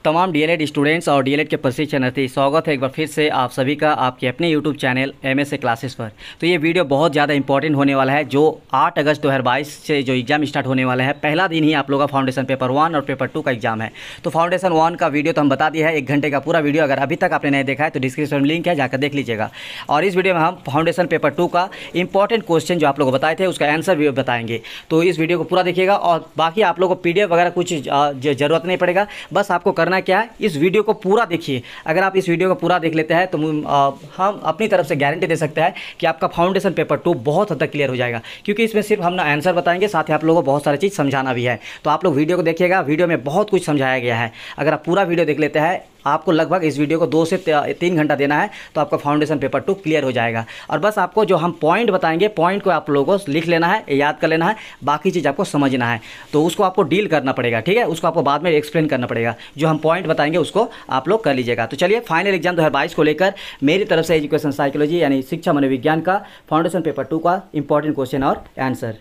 तमाम DElEd students और DElEd के प्रशिक्षणार्थी स्वागत है एक बार फिर से आप सभी का आपके अपने यूट्यूब चैनल एमएसए क्लासेस पर। तो ये वीडियो बहुत ज़्यादा इंपॉर्टेंट होने वाला है। जो 8 अगस्त 2022 से जो एग्ज़ाम स्टार्ट होने वाला है, पहला दिन ही आप लोगों का फाउंडेशन पेपर 1 और पेपर 2 का एग्जाम है। तो फाउंडेशन 1 का वीडियो तो हम बता दिया है, 1 घंटे का पूरा वीडियो। अगर अभी तक आपने नहीं देखा है तो डिस्क्रिप्शन में लिंक है, जाकर देख लीजिएगा। और इस वीडियो में हम फाउंडेशन पेपर 2 का इंपॉर्टेंट क्वेश्चन जो आप लोग को बताए थे उसका आंसर भी बताएंगे। तो इस वीडियो को पूरा देखिएगा और बाकी आप लोगों को PDF वगैरह कुछ ज़रूरत नहीं पड़ेगा। बस आपको करना क्या है, इस वीडियो को पूरा देखिए। अगर आप इस वीडियो को पूरा देख लेते हैं तो हम अपनी तरफ से गारंटी दे सकते हैं कि आपका फाउंडेशन पेपर 2 बहुत हद तक क्लियर हो जाएगा, क्योंकि इसमें सिर्फ हम ना आंसर बताएंगे, साथ ही आप लोगों को बहुत सारी चीज़ समझाना भी है। तो आप लोग वीडियो को देखिएगा, वीडियो में बहुत कुछ समझाया गया है। अगर आप पूरा वीडियो देख लेते हैं, आपको लगभग इस वीडियो को 2 से 3 घंटा देना है, तो आपका फाउंडेशन पेपर 2 क्लियर हो जाएगा। और बस आपको जो हम पॉइंट बताएंगे, पॉइंट को आप लोगों को लिख लेना है, याद कर लेना है, बाकी चीज़ आपको समझना है। तो उसको आपको डील करना पड़ेगा, ठीक है, उसको आपको बाद में एक्सप्लेन करना पड़ेगा। जो हम पॉइंट बताएंगे उसको आप लोग कर लीजिएगा। तो चलिए, फाइनल एग्जाम 2022 को लेकर मेरी तरफ से एजुकेशन साइकोलॉजी यानी शिक्षा मनोविज्ञान का फाउंडेशन पेपर 2 का इंपॉर्टेंट क्वेश्चन और आंसर।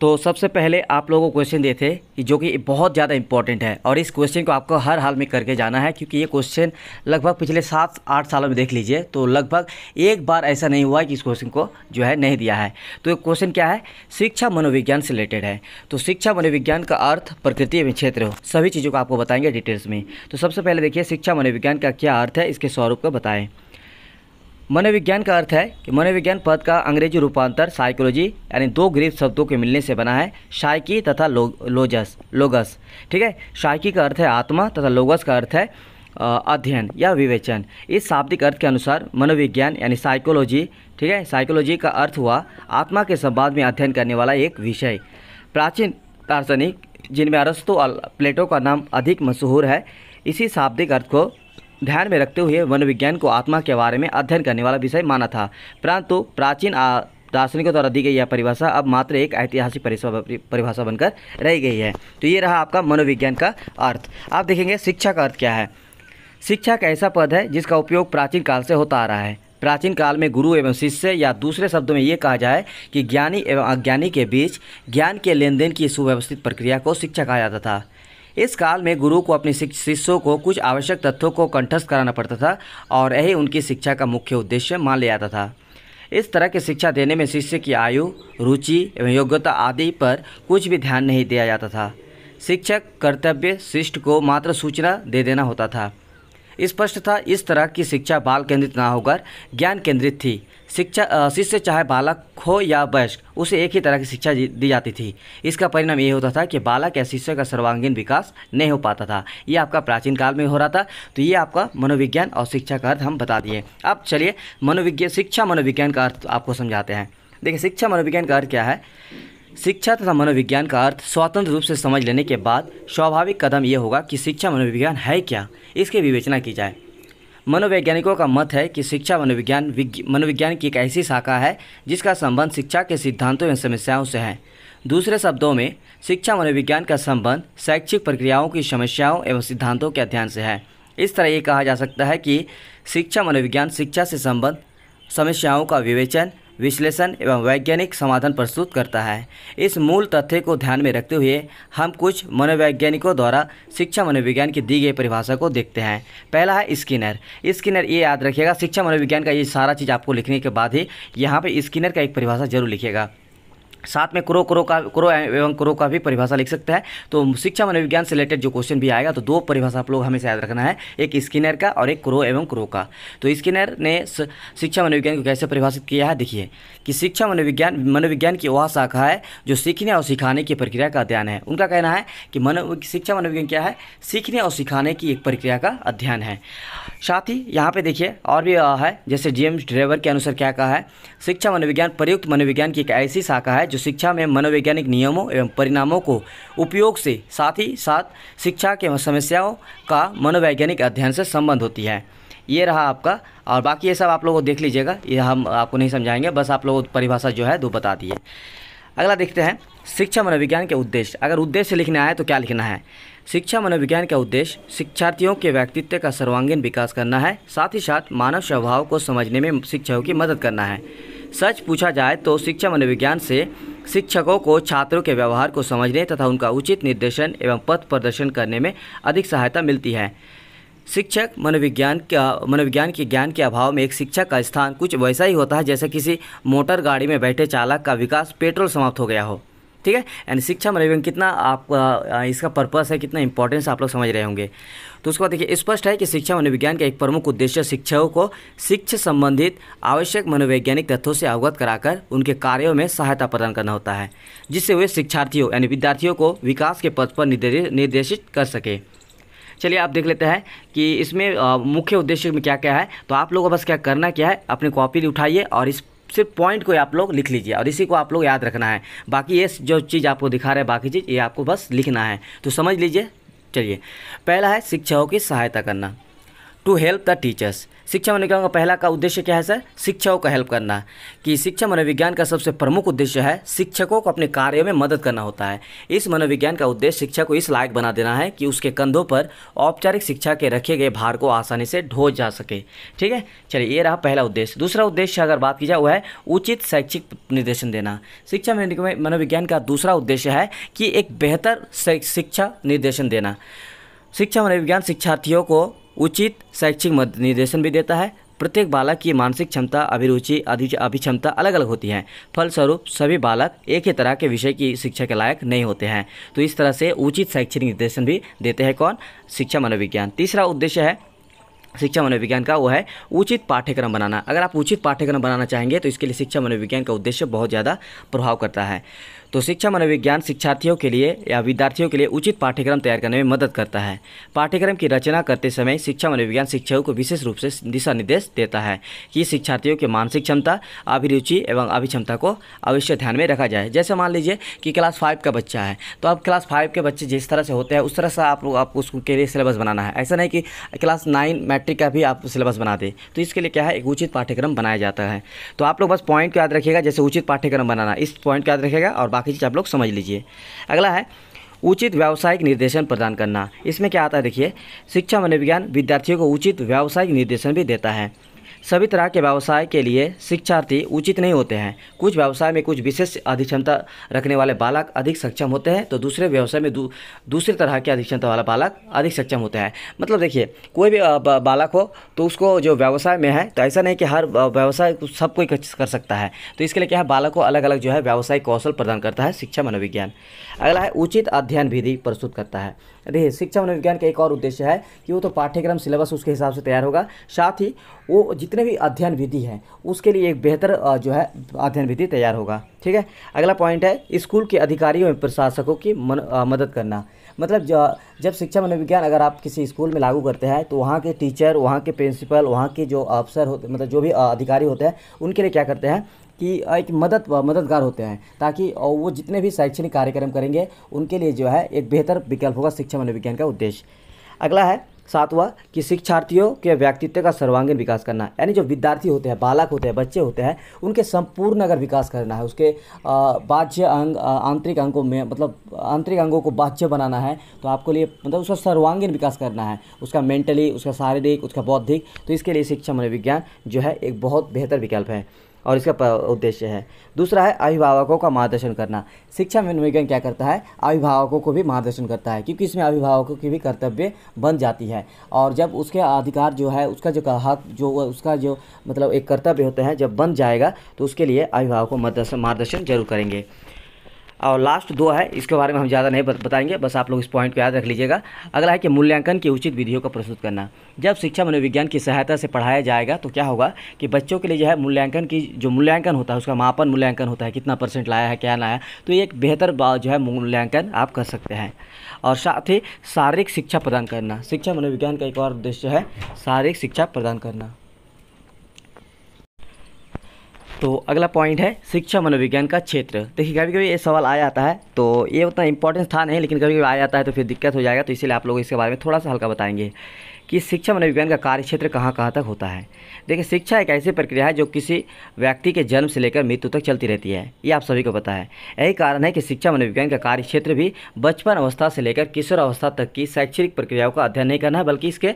तो सबसे पहले आप लोगों को क्वेश्चन दिए थे कि जो कि बहुत ज़्यादा इंपॉर्टेंट है, और इस क्वेश्चन को आपको हर हाल में करके जाना है, क्योंकि ये क्वेश्चन लगभग पिछले 7-8 सालों में देख लीजिए तो लगभग एक बार ऐसा नहीं हुआ कि इस क्वेश्चन को जो है नहीं दिया है। तो ये क्वेश्चन क्या है, शिक्षा मनोविज्ञान से रिलेटेड है। तो शिक्षा मनोविज्ञान का अर्थ, प्रकृति एवं क्षेत्र, सभी चीज़ों को आपको बताएंगे डिटेल्स में। तो सबसे पहले देखिए, शिक्षा मनोविज्ञान का क्या अर्थ है, इसके स्वरूप को बताएं। मनोविज्ञान का अर्थ है कि मनोविज्ञान पद का अंग्रेजी रूपांतर साइकोलॉजी यानी 2 ग्रीक शब्दों के मिलने से बना है, साइकी तथा लोगस। ठीक है, साइकी का अर्थ है आत्मा तथा लोगस का अर्थ है अध्ययन या विवेचन। इस शाब्दिक अर्थ के अनुसार मनोविज्ञान यानी साइकोलॉजी, ठीक है, साइकोलॉजी का अर्थ हुआ आत्मा के संबंध में अध्ययन करने वाला एक विषय। प्राचीन दार्शनिक जिनमें अरस्तु और प्लेटो का नाम अधिक मशहूर है, इसी शाब्दिक अर्थ को ध्यान में रखते हुए मनोविज्ञान को आत्मा के बारे में अध्ययन करने वाला विषय माना था। परंतु प्राचीन दार्शनिकों द्वारा दी गई यह परिभाषा अब मात्र एक ऐतिहासिक परिभाषा बनकर रह गई है। तो ये रहा आपका मनोविज्ञान का अर्थ। आप देखेंगे शिक्षा का अर्थ क्या है। शिक्षा एक ऐसा पद है जिसका उपयोग प्राचीन काल से होता आ रहा है। प्राचीन काल में गुरु एवं शिष्य, या दूसरे शब्दों में ये कहा जाए कि ज्ञानी एवं अज्ञानी के बीच ज्ञान के लेन देन की सुव्यवस्थित प्रक्रिया को शिक्षा कहा जाता था। इस काल में गुरु को अपने शिष्यों को कुछ आवश्यक तथ्यों को कंठस्थ कराना पड़ता था, और यही उनकी शिक्षा का मुख्य उद्देश्य मान लिया जाता था। इस तरह की शिक्षा देने में शिष्य की आयु, रुचि एवं योग्यता आदि पर कुछ भी ध्यान नहीं दिया जाता था। शिक्षक कर्तव्य शिष्ट को मात्र सूचना दे देना होता था। स्पष्ट था, इस तरह की शिक्षा बाल केंद्रित ना होकर ज्ञान केंद्रित थी। शिष्य चाहे बालक हो या वयस्क, उसे एक ही तरह की शिक्षा दी जाती थी। इसका परिणाम ये होता था कि बालक या शिष्य का सर्वांगीण विकास नहीं हो पाता था। ये आपका प्राचीन काल में हो रहा था। तो ये आपका मनोविज्ञान और शिक्षा का अर्थ हम बता दिए। अब चलिए शिक्षा मनोविज्ञान का अर्थ आपको समझाते हैं। देखिए, शिक्षा मनोविज्ञान का अर्थ क्या है। शिक्षा तथा मनोविज्ञान का अर्थ स्वतंत्र रूप से समझ लेने के बाद स्वाभाविक कदम ये होगा कि शिक्षा मनोविज्ञान है क्या, इसकी विवेचना की जाए। मनोवैज्ञानिकों का मत है कि शिक्षा मनोविज्ञान की एक ऐसी शाखा है जिसका संबंध शिक्षा के सिद्धांतों एवं समस्याओं से है। दूसरे शब्दों में, शिक्षा मनोविज्ञान का संबंध शैक्षिक प्रक्रियाओं की समस्याओं एवं सिद्धांतों के अध्ययन से है। इस तरह ये कहा जा सकता है कि शिक्षा मनोविज्ञान शिक्षा से संबंध समस्याओं का विवेचन, विश्लेषण एवं वैज्ञानिक समाधान प्रस्तुत करता है। इस मूल तथ्य को ध्यान में रखते हुए हम कुछ मनोवैज्ञानिकों द्वारा शिक्षा मनोविज्ञान की दी गई परिभाषा को देखते हैं। पहला है स्किनर। ये याद रखिएगा, शिक्षा मनोविज्ञान का ये सारा चीज़ आपको लिखने के बाद ही यहाँ पे स्किनर का एक परिभाषा जरूर लिखिएगा। साथ में क्रो का भी परिभाषा लिख सकता है। तो शिक्षा मनोविज्ञान से रिलेटेड जो क्वेश्चन भी आएगा तो 2 परिभाषा आप लोग हमेशा याद रखना है, एक स्किनर का और एक क्रो का। तो स्किनर ने शिक्षा मनोविज्ञान को कैसे परिभाषित किया है, देखिए कि शिक्षा मनोविज्ञान की वह शाखा है जो सीखने और सिखाने की प्रक्रिया का अध्ययन है। उनका कहना है कि शिक्षा मनोविज्ञान क्या है, सीखने और सिखाने की एक प्रक्रिया का अध्ययन है। साथ ही यहाँ पे देखिए और भी है, जैसे जेम्स ड्रेवर के अनुसार क्या कहा है, शिक्षा मनोविज्ञान प्रयुक्त मनोविज्ञान की एक ऐसी शाखा है जो शिक्षा में मनोवैज्ञानिक नियमों एवं परिणामों को उपयोग से साथ ही साथ शिक्षा के समस्याओं का मनोवैज्ञानिक अध्ययन से संबंध होती है। ये रहा आपका, और बाकी ये सब आप लोगों को देख लीजिएगा, ये हम आपको नहीं समझाएंगे, बस आप लोगों को परिभाषा जो है 2 बता दिए। अगला देखते हैं, शिक्षा मनोविज्ञान के उद्देश्य। अगर उद्देश्य लिखना है तो क्या लिखना है। शिक्षा मनोविज्ञान का उद्देश्य शिक्षार्थियों के व्यक्तित्व का सर्वांगीण विकास करना है, साथ ही साथ मानव स्वभाव को समझने में शिक्षकों की मदद करना है। सच पूछा जाए तो शिक्षा मनोविज्ञान से शिक्षकों को छात्रों के व्यवहार को समझने तथा उनका उचित निर्देशन एवं पथ प्रदर्शन करने में अधिक सहायता मिलती है। शिक्षक मनोविज्ञान के ज्ञान के अभाव में एक शिक्षक का स्थान कुछ वैसा ही होता है जैसे किसी मोटर गाड़ी में बैठे चालक का विकास पेट्रोल समाप्त हो गया हो। ठीक है, यानी शिक्षा मनोविज्ञान कितना आपका इसका पर्पस है, कितना इंपॉर्टेंस आप लोग समझ रहे होंगे। तो उसके बाद देखिए, स्पष्ट है कि शिक्षा मनोविज्ञान का एक प्रमुख उद्देश्य शिक्षकों को शिक्षा संबंधित आवश्यक मनोवैज्ञानिक तथ्यों से अवगत कराकर उनके कार्यों में सहायता प्रदान करना होता है, जिससे वे शिक्षार्थियों यानी विद्यार्थियों को विकास के पथ पर निर्देशित कर सके। चलिए आप देख लेते हैं कि इसमें मुख्य उद्देश्य में क्या क्या है। तो आप लोगों को बस क्या करना क्या है, अपनी कॉपी उठाइए और इस सिर्फ पॉइंट को आप लोग लिख लीजिए और इसी को आप लोग याद रखना है। बाकी ये जो चीज़ आपको दिखा रहे हैं, बाकी चीज़ ये आपको बस लिखना है, तो समझ लीजिए। चलिए, पहला है शिक्षकों की सहायता करना, टू हेल्प द टीचर्स। शिक्षा मनोविज्ञान का पहला का उद्देश्य क्या है सर? शिक्षकों का हेल्प करना। कि शिक्षा मनोविज्ञान का सबसे प्रमुख उद्देश्य है शिक्षकों को अपने कार्यों में मदद करना होता है। इस मनोविज्ञान का उद्देश्य शिक्षा को इस लायक बना देना है कि उसके कंधों पर औपचारिक शिक्षा के रखे गए भार को आसानी से ढो जा सके। ठीक है, चलिए ये रहा पहला उद्देश्य। दूसरा उद्देश्य अगर बात की जाए वो है उचित शैक्षिक निर्देशन देना। शिक्षा मनोविज्ञान का दूसरा उद्देश्य है कि एक बेहतर शिक्षा निर्देशन देना। शिक्षा मनोविज्ञान शिक्षार्थियों को उचित शैक्षिक निर्देशन भी देता है। प्रत्येक बालक की मानसिक क्षमता, अभिरुचि, अभिक्षमता अलग अलग होती है। फलस्वरूप सभी बालक एक ही तरह के विषय की शिक्षा के लायक नहीं होते हैं। तो इस तरह से उचित शैक्षिक निर्देशन भी देते हैं कौन? शिक्षा मनोविज्ञान। तीसरा उद्देश्य है शिक्षा मनोविज्ञान का वो है उचित पाठ्यक्रम बनाना। अगर आप उचित पाठ्यक्रम बनाना चाहेंगे तो इसके लिए शिक्षा मनोविज्ञान का उद्देश्य बहुत ज़्यादा प्रभाव करता है। तो शिक्षा मनोविज्ञान शिक्षार्थियों के लिए या विद्यार्थियों के लिए उचित पाठ्यक्रम तैयार करने में मदद करता है। पाठ्यक्रम की रचना करते समय शिक्षा मनोविज्ञान शिक्षकों को विशेष रूप से दिशा निर्देश देता है कि शिक्षार्थियों की मानसिक क्षमता, अभिरुचि एवं अभिक्षमता को अवश्य ध्यान में रखा जाए। जैसे मान लीजिए कि क्लास 5 का बच्चा है, तो अब क्लास 5 के बच्चे जिस तरह से होते हैं उस तरह से आप उसको के लिए सिलेबस बनाना है। ऐसा नहीं कि क्लास 9 मैट्रिक का भी आप सिलेबस बना दें। तो इसके लिए क्या है, एक उचित पाठ्यक्रम बनाया जाता है। तो आप लोग बस पॉइंट को याद रखिएगा, जैसे उचित पाठ्यक्रम बनाना, इस पॉइंट को याद रखिएगा और बाकी चीज़ आप लोग समझ लीजिए। अगला है उचित व्यावसायिक निर्देशन प्रदान करना। इसमें क्या आता है देखिए, शिक्षा मनोविज्ञान विद्यार्थियों को उचित व्यावसायिक निर्देशन भी देता है। सभी तरह के व्यवसाय के लिए शिक्षार्थी उचित नहीं होते हैं। कुछ व्यवसाय में कुछ विशेष अधिक्षमता रखने वाले बालक अधिक सक्षम होते हैं, तो दूसरे व्यवसाय में दूसरे तरह के अधिक्षमता वाला बालक अधिक सक्षम होता है। मतलब देखिए, कोई भी बालक हो तो उसको जो व्यवसाय में है, तो ऐसा नहीं कि हर व्यवसाय सब कोई कर सकता है। तो इसके लिए क्या है, बालक को अलग अलग जो है व्यावसायिक कौशल प्रदान करता है शिक्षा मनोविज्ञान। अगला है उचित अध्ययन विधि प्रस्तुत करता है। देखिए, शिक्षा मनोविज्ञान का एक और उद्देश्य है कि वो तो पाठ्यक्रम सिलेबस उसके हिसाब से तैयार होगा, साथ ही वो जितने भी अध्ययन विधि है उसके लिए एक बेहतर जो है अध्ययन विधि तैयार होगा। ठीक है, अगला पॉइंट है स्कूल के अधिकारियों एवं प्रशासकों की मदद करना। मतलब जब शिक्षा मनोविज्ञान अगर आप किसी स्कूल में लागू करते हैं तो वहाँ के टीचर, वहाँ के प्रिंसिपल, वहाँ के जो अफसर होते, मतलब जो भी अधिकारी होते हैं, उनके लिए क्या करते हैं कि एक मददगार होते हैं, ताकि वो जितने भी शैक्षणिक कार्यक्रम करेंगे उनके लिए जो है एक बेहतर विकल्प होगा शिक्षा मनोविज्ञान का उद्देश्य। अगला है सातवां कि शिक्षार्थियों के व्यक्तित्व का सर्वांगीण विकास करना। यानी जो विद्यार्थी होते हैं, बालक होते हैं, बच्चे होते हैं, उनके संपूर्ण अगर विकास करना है, उसके बाह्य अंग, आंतरिक अंगों में, मतलब आंतरिक अंगों को बाह्य बनाना है, तो आपको लिए मतलब उसका सर्वांगीण विकास करना है, उसका मेंटली, उसका शारीरिक, उसका बौद्धिक। तो इसके लिए शिक्षा मनोविज्ञान जो है एक बहुत बेहतर विकल्प है और इसका उद्देश्य है। दूसरा है अभिभावकों का मार्गदर्शन करना। शिक्षा मनोविज्ञान क्या करता है, अभिभावकों को भी मार्गदर्शन करता है, क्योंकि इसमें अभिभावकों की भी कर्तव्य बन जाती है। और जब उसके अधिकार जो है, उसका जो हक, जो उसका जो मतलब एक कर्तव्य होते हैं, जब बन जाएगा तो उसके लिए अभिभावकों को मार्गदर्शन जरूर करेंगे। और लास्ट 2 है, इसके बारे में हम ज़्यादा नहीं बताएंगे, बस आप लोग इस पॉइंट को याद रख लीजिएगा। अगला है कि मूल्यांकन की उचित विधियों का प्रस्तुत करना। जब शिक्षा मनोविज्ञान की सहायता से पढ़ाया जाएगा तो क्या होगा कि बच्चों के लिए जो है मूल्यांकन की जो मूल्यांकन होता है, उसका मापन मूल्यांकन होता है, कितना % लाया है, क्या लाया, तो ये एक बेहतर जो है मूल्यांकन आप कर सकते हैं। और साथ ही शारीरिक शिक्षा प्रदान करना। शिक्षा मनोविज्ञान का एक और उद्देश्य है शारीरिक शिक्षा प्रदान करना। तो अगला पॉइंट है शिक्षा मनोविज्ञान का क्षेत्र। देखिए, कभी कभी ये सवाल आ जाता है, तो ये उतना इंपॉर्टेंस था नहीं, लेकिन कभी कभी आ जाता है तो फिर दिक्कत हो जाएगा। तो इसीलिए आप लोग इसके बारे में थोड़ा सा हल्का बताएंगे कि शिक्षा मनोविज्ञान का कार्य क्षेत्र कहाँ कहाँ तक होता है। देखिए, शिक्षा एक ऐसी प्रक्रिया है जो किसी व्यक्ति के जन्म से लेकर मृत्यु तक चलती रहती है, ये आप सभी को पता है। यही कारण है कि शिक्षा मनोविज्ञान का कार्य क्षेत्र भी बचपन अवस्था से लेकर किशोर अवस्था तक की शैक्षणिक प्रक्रियाओं का अध्ययन नहीं करना है, बल्कि इसके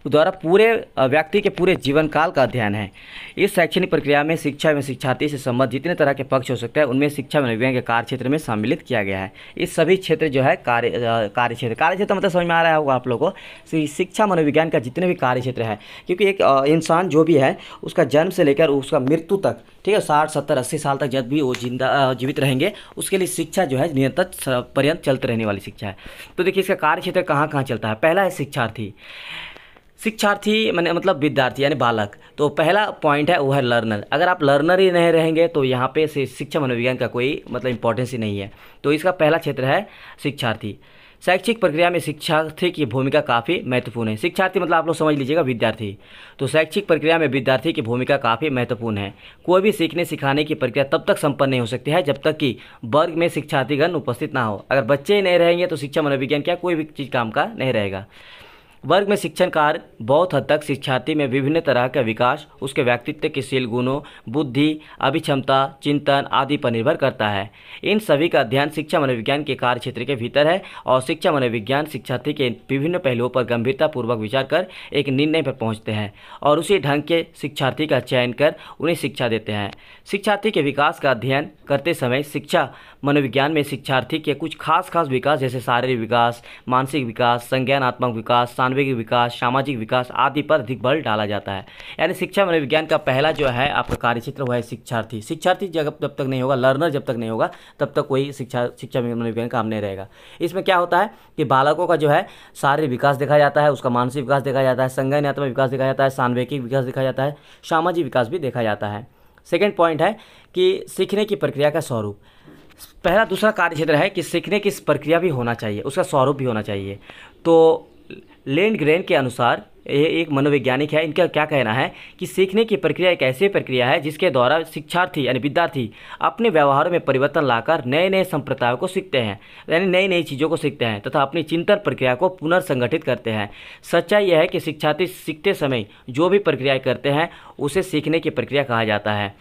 द्वारा पूरे व्यक्ति के पूरे जीवन काल का अध्ययन है। इस शैक्षणिक प्रक्रिया में शिक्षा में शिक्षार्थी से संबंधित जितने तरह के पक्ष हो सकते हैं उनमें शिक्षा मनोविज्ञान के कार्य क्षेत्र में सम्मिलित किया गया है। इस सभी क्षेत्र जो है कार्य क्षेत्र मतलब समझ में आ रहा होगा आप लोगों को। शिक्षा मनोविज्ञान का जितने भी कार्य क्षेत्र है, क्योंकि एक इंसान जो भी है उसका जन्म से लेकर उसका मृत्यु तक, ठीक है, 60 70 80 साल तक जब भी वो जीवित रहेंगे उसके लिए शिक्षा जो है निरंतर पर्यंत चलते रहने वाली शिक्षा है। तो देखिए इसका कार्य क्षेत्र कहाँ कहाँ चलता है। पहला है शिक्षार्थी मैंने मतलब विद्यार्थी यानी बालक। तो पहला पॉइंट है वो है लर्नर। अगर आप लर्नर ही नहीं रहेंगे तो यहाँ पे शिक्षा मनोविज्ञान का कोई मतलब इंपॉर्टेंस ही नहीं है। तो इसका पहला क्षेत्र है शिक्षार्थी। शैक्षिक प्रक्रिया में शिक्षार्थी की भूमिका काफ़ी महत्वपूर्ण है। शिक्षार्थी मतलब आप लोग समझ लीजिएगा विद्यार्थी। तो शैक्षिक प्रक्रिया में विद्यार्थी की भूमिका काफ़ी महत्वपूर्ण है। कोई भी सीखने सिखाने की प्रक्रिया तब तक संपन्न नहीं हो सकती है जब तक कि वर्ग में शिक्षार्थीगण उपस्थित ना हो। अगर बच्चे ही नहीं रहेंगे तो शिक्षा मनोविज्ञान क्या कोई भी चीज़ काम का नहीं रहेगा। वर्ग में शिक्षण कार्य बहुत हद तक शिक्षार्थी में विभिन्न तरह का विकास, उसके व्यक्तित्व के शील गुणों, बुद्धि, अभिक्षमता, चिंतन आदि पर निर्भर करता है। इन सभी का अध्ययन शिक्षा मनोविज्ञान के कार्य क्षेत्र के भीतर है और शिक्षा मनोविज्ञान शिक्षार्थी के विभिन्न पहलुओं पर गंभीरतापूर्वक विचार कर एक निर्णय पर पहुंचते हैं और उसी ढंग के शिक्षार्थी का चयन कर उन्हें शिक्षा देते हैं। शिक्षार्थी के विकास का अध्ययन करते समय शिक्षा मनोविज्ञान में शिक्षार्थी के कुछ खास विकास जैसे शारीरिक विकास, मानसिक विकास, संज्ञानात्मक विकास, सांवेगिक विकास, सामाजिक विकास आदि पर अधिक बल डाला जाता है। यानी शिक्षा मनोविज्ञान का पहला जो है आपका कार्यक्षेत्र वो है शिक्षार्थी जब तक नहीं होगा, लर्नर जब तक नहीं होगा तब तक कोई शिक्षा मनोविज्ञान काम नहीं रहेगा। इसमें क्या होता है कि बालकों का जो है शारीरिक विकास देखा जाता है, उसका मानसिक विकास देखा जाता है, संज्ञानात्मक विकास देखा जाता है, सांवेगिक विकास देखा जाता है, सामाजिक विकास भी देखा जाता है। सेकेंड पॉइंट है कि सीखने की प्रक्रिया का स्वरूप। पहला दूसरा कार्य क्षेत्र है कि सीखने की प्रक्रिया भी होना चाहिए, उसका स्वरूप भी होना चाहिए। तो लैंडग्रेन के अनुसार ये एक मनोवैज्ञानिक है, इनका क्या कहना है कि सीखने की प्रक्रिया एक ऐसी प्रक्रिया है जिसके द्वारा शिक्षार्थी यानी विद्यार्थी अपने व्यवहारों में परिवर्तन लाकर नए नए संप्रदायों को सीखते हैं, यानी नई नई चीज़ों को सीखते हैं तथा अपनी चिंतन प्रक्रिया को पुनर्संगठित करते हैं। सच्चाई यह है कि शिक्षार्थी सीखते समय जो भी प्रक्रियाएँ करते हैं उसे सीखने की प्रक्रिया कहा जाता है।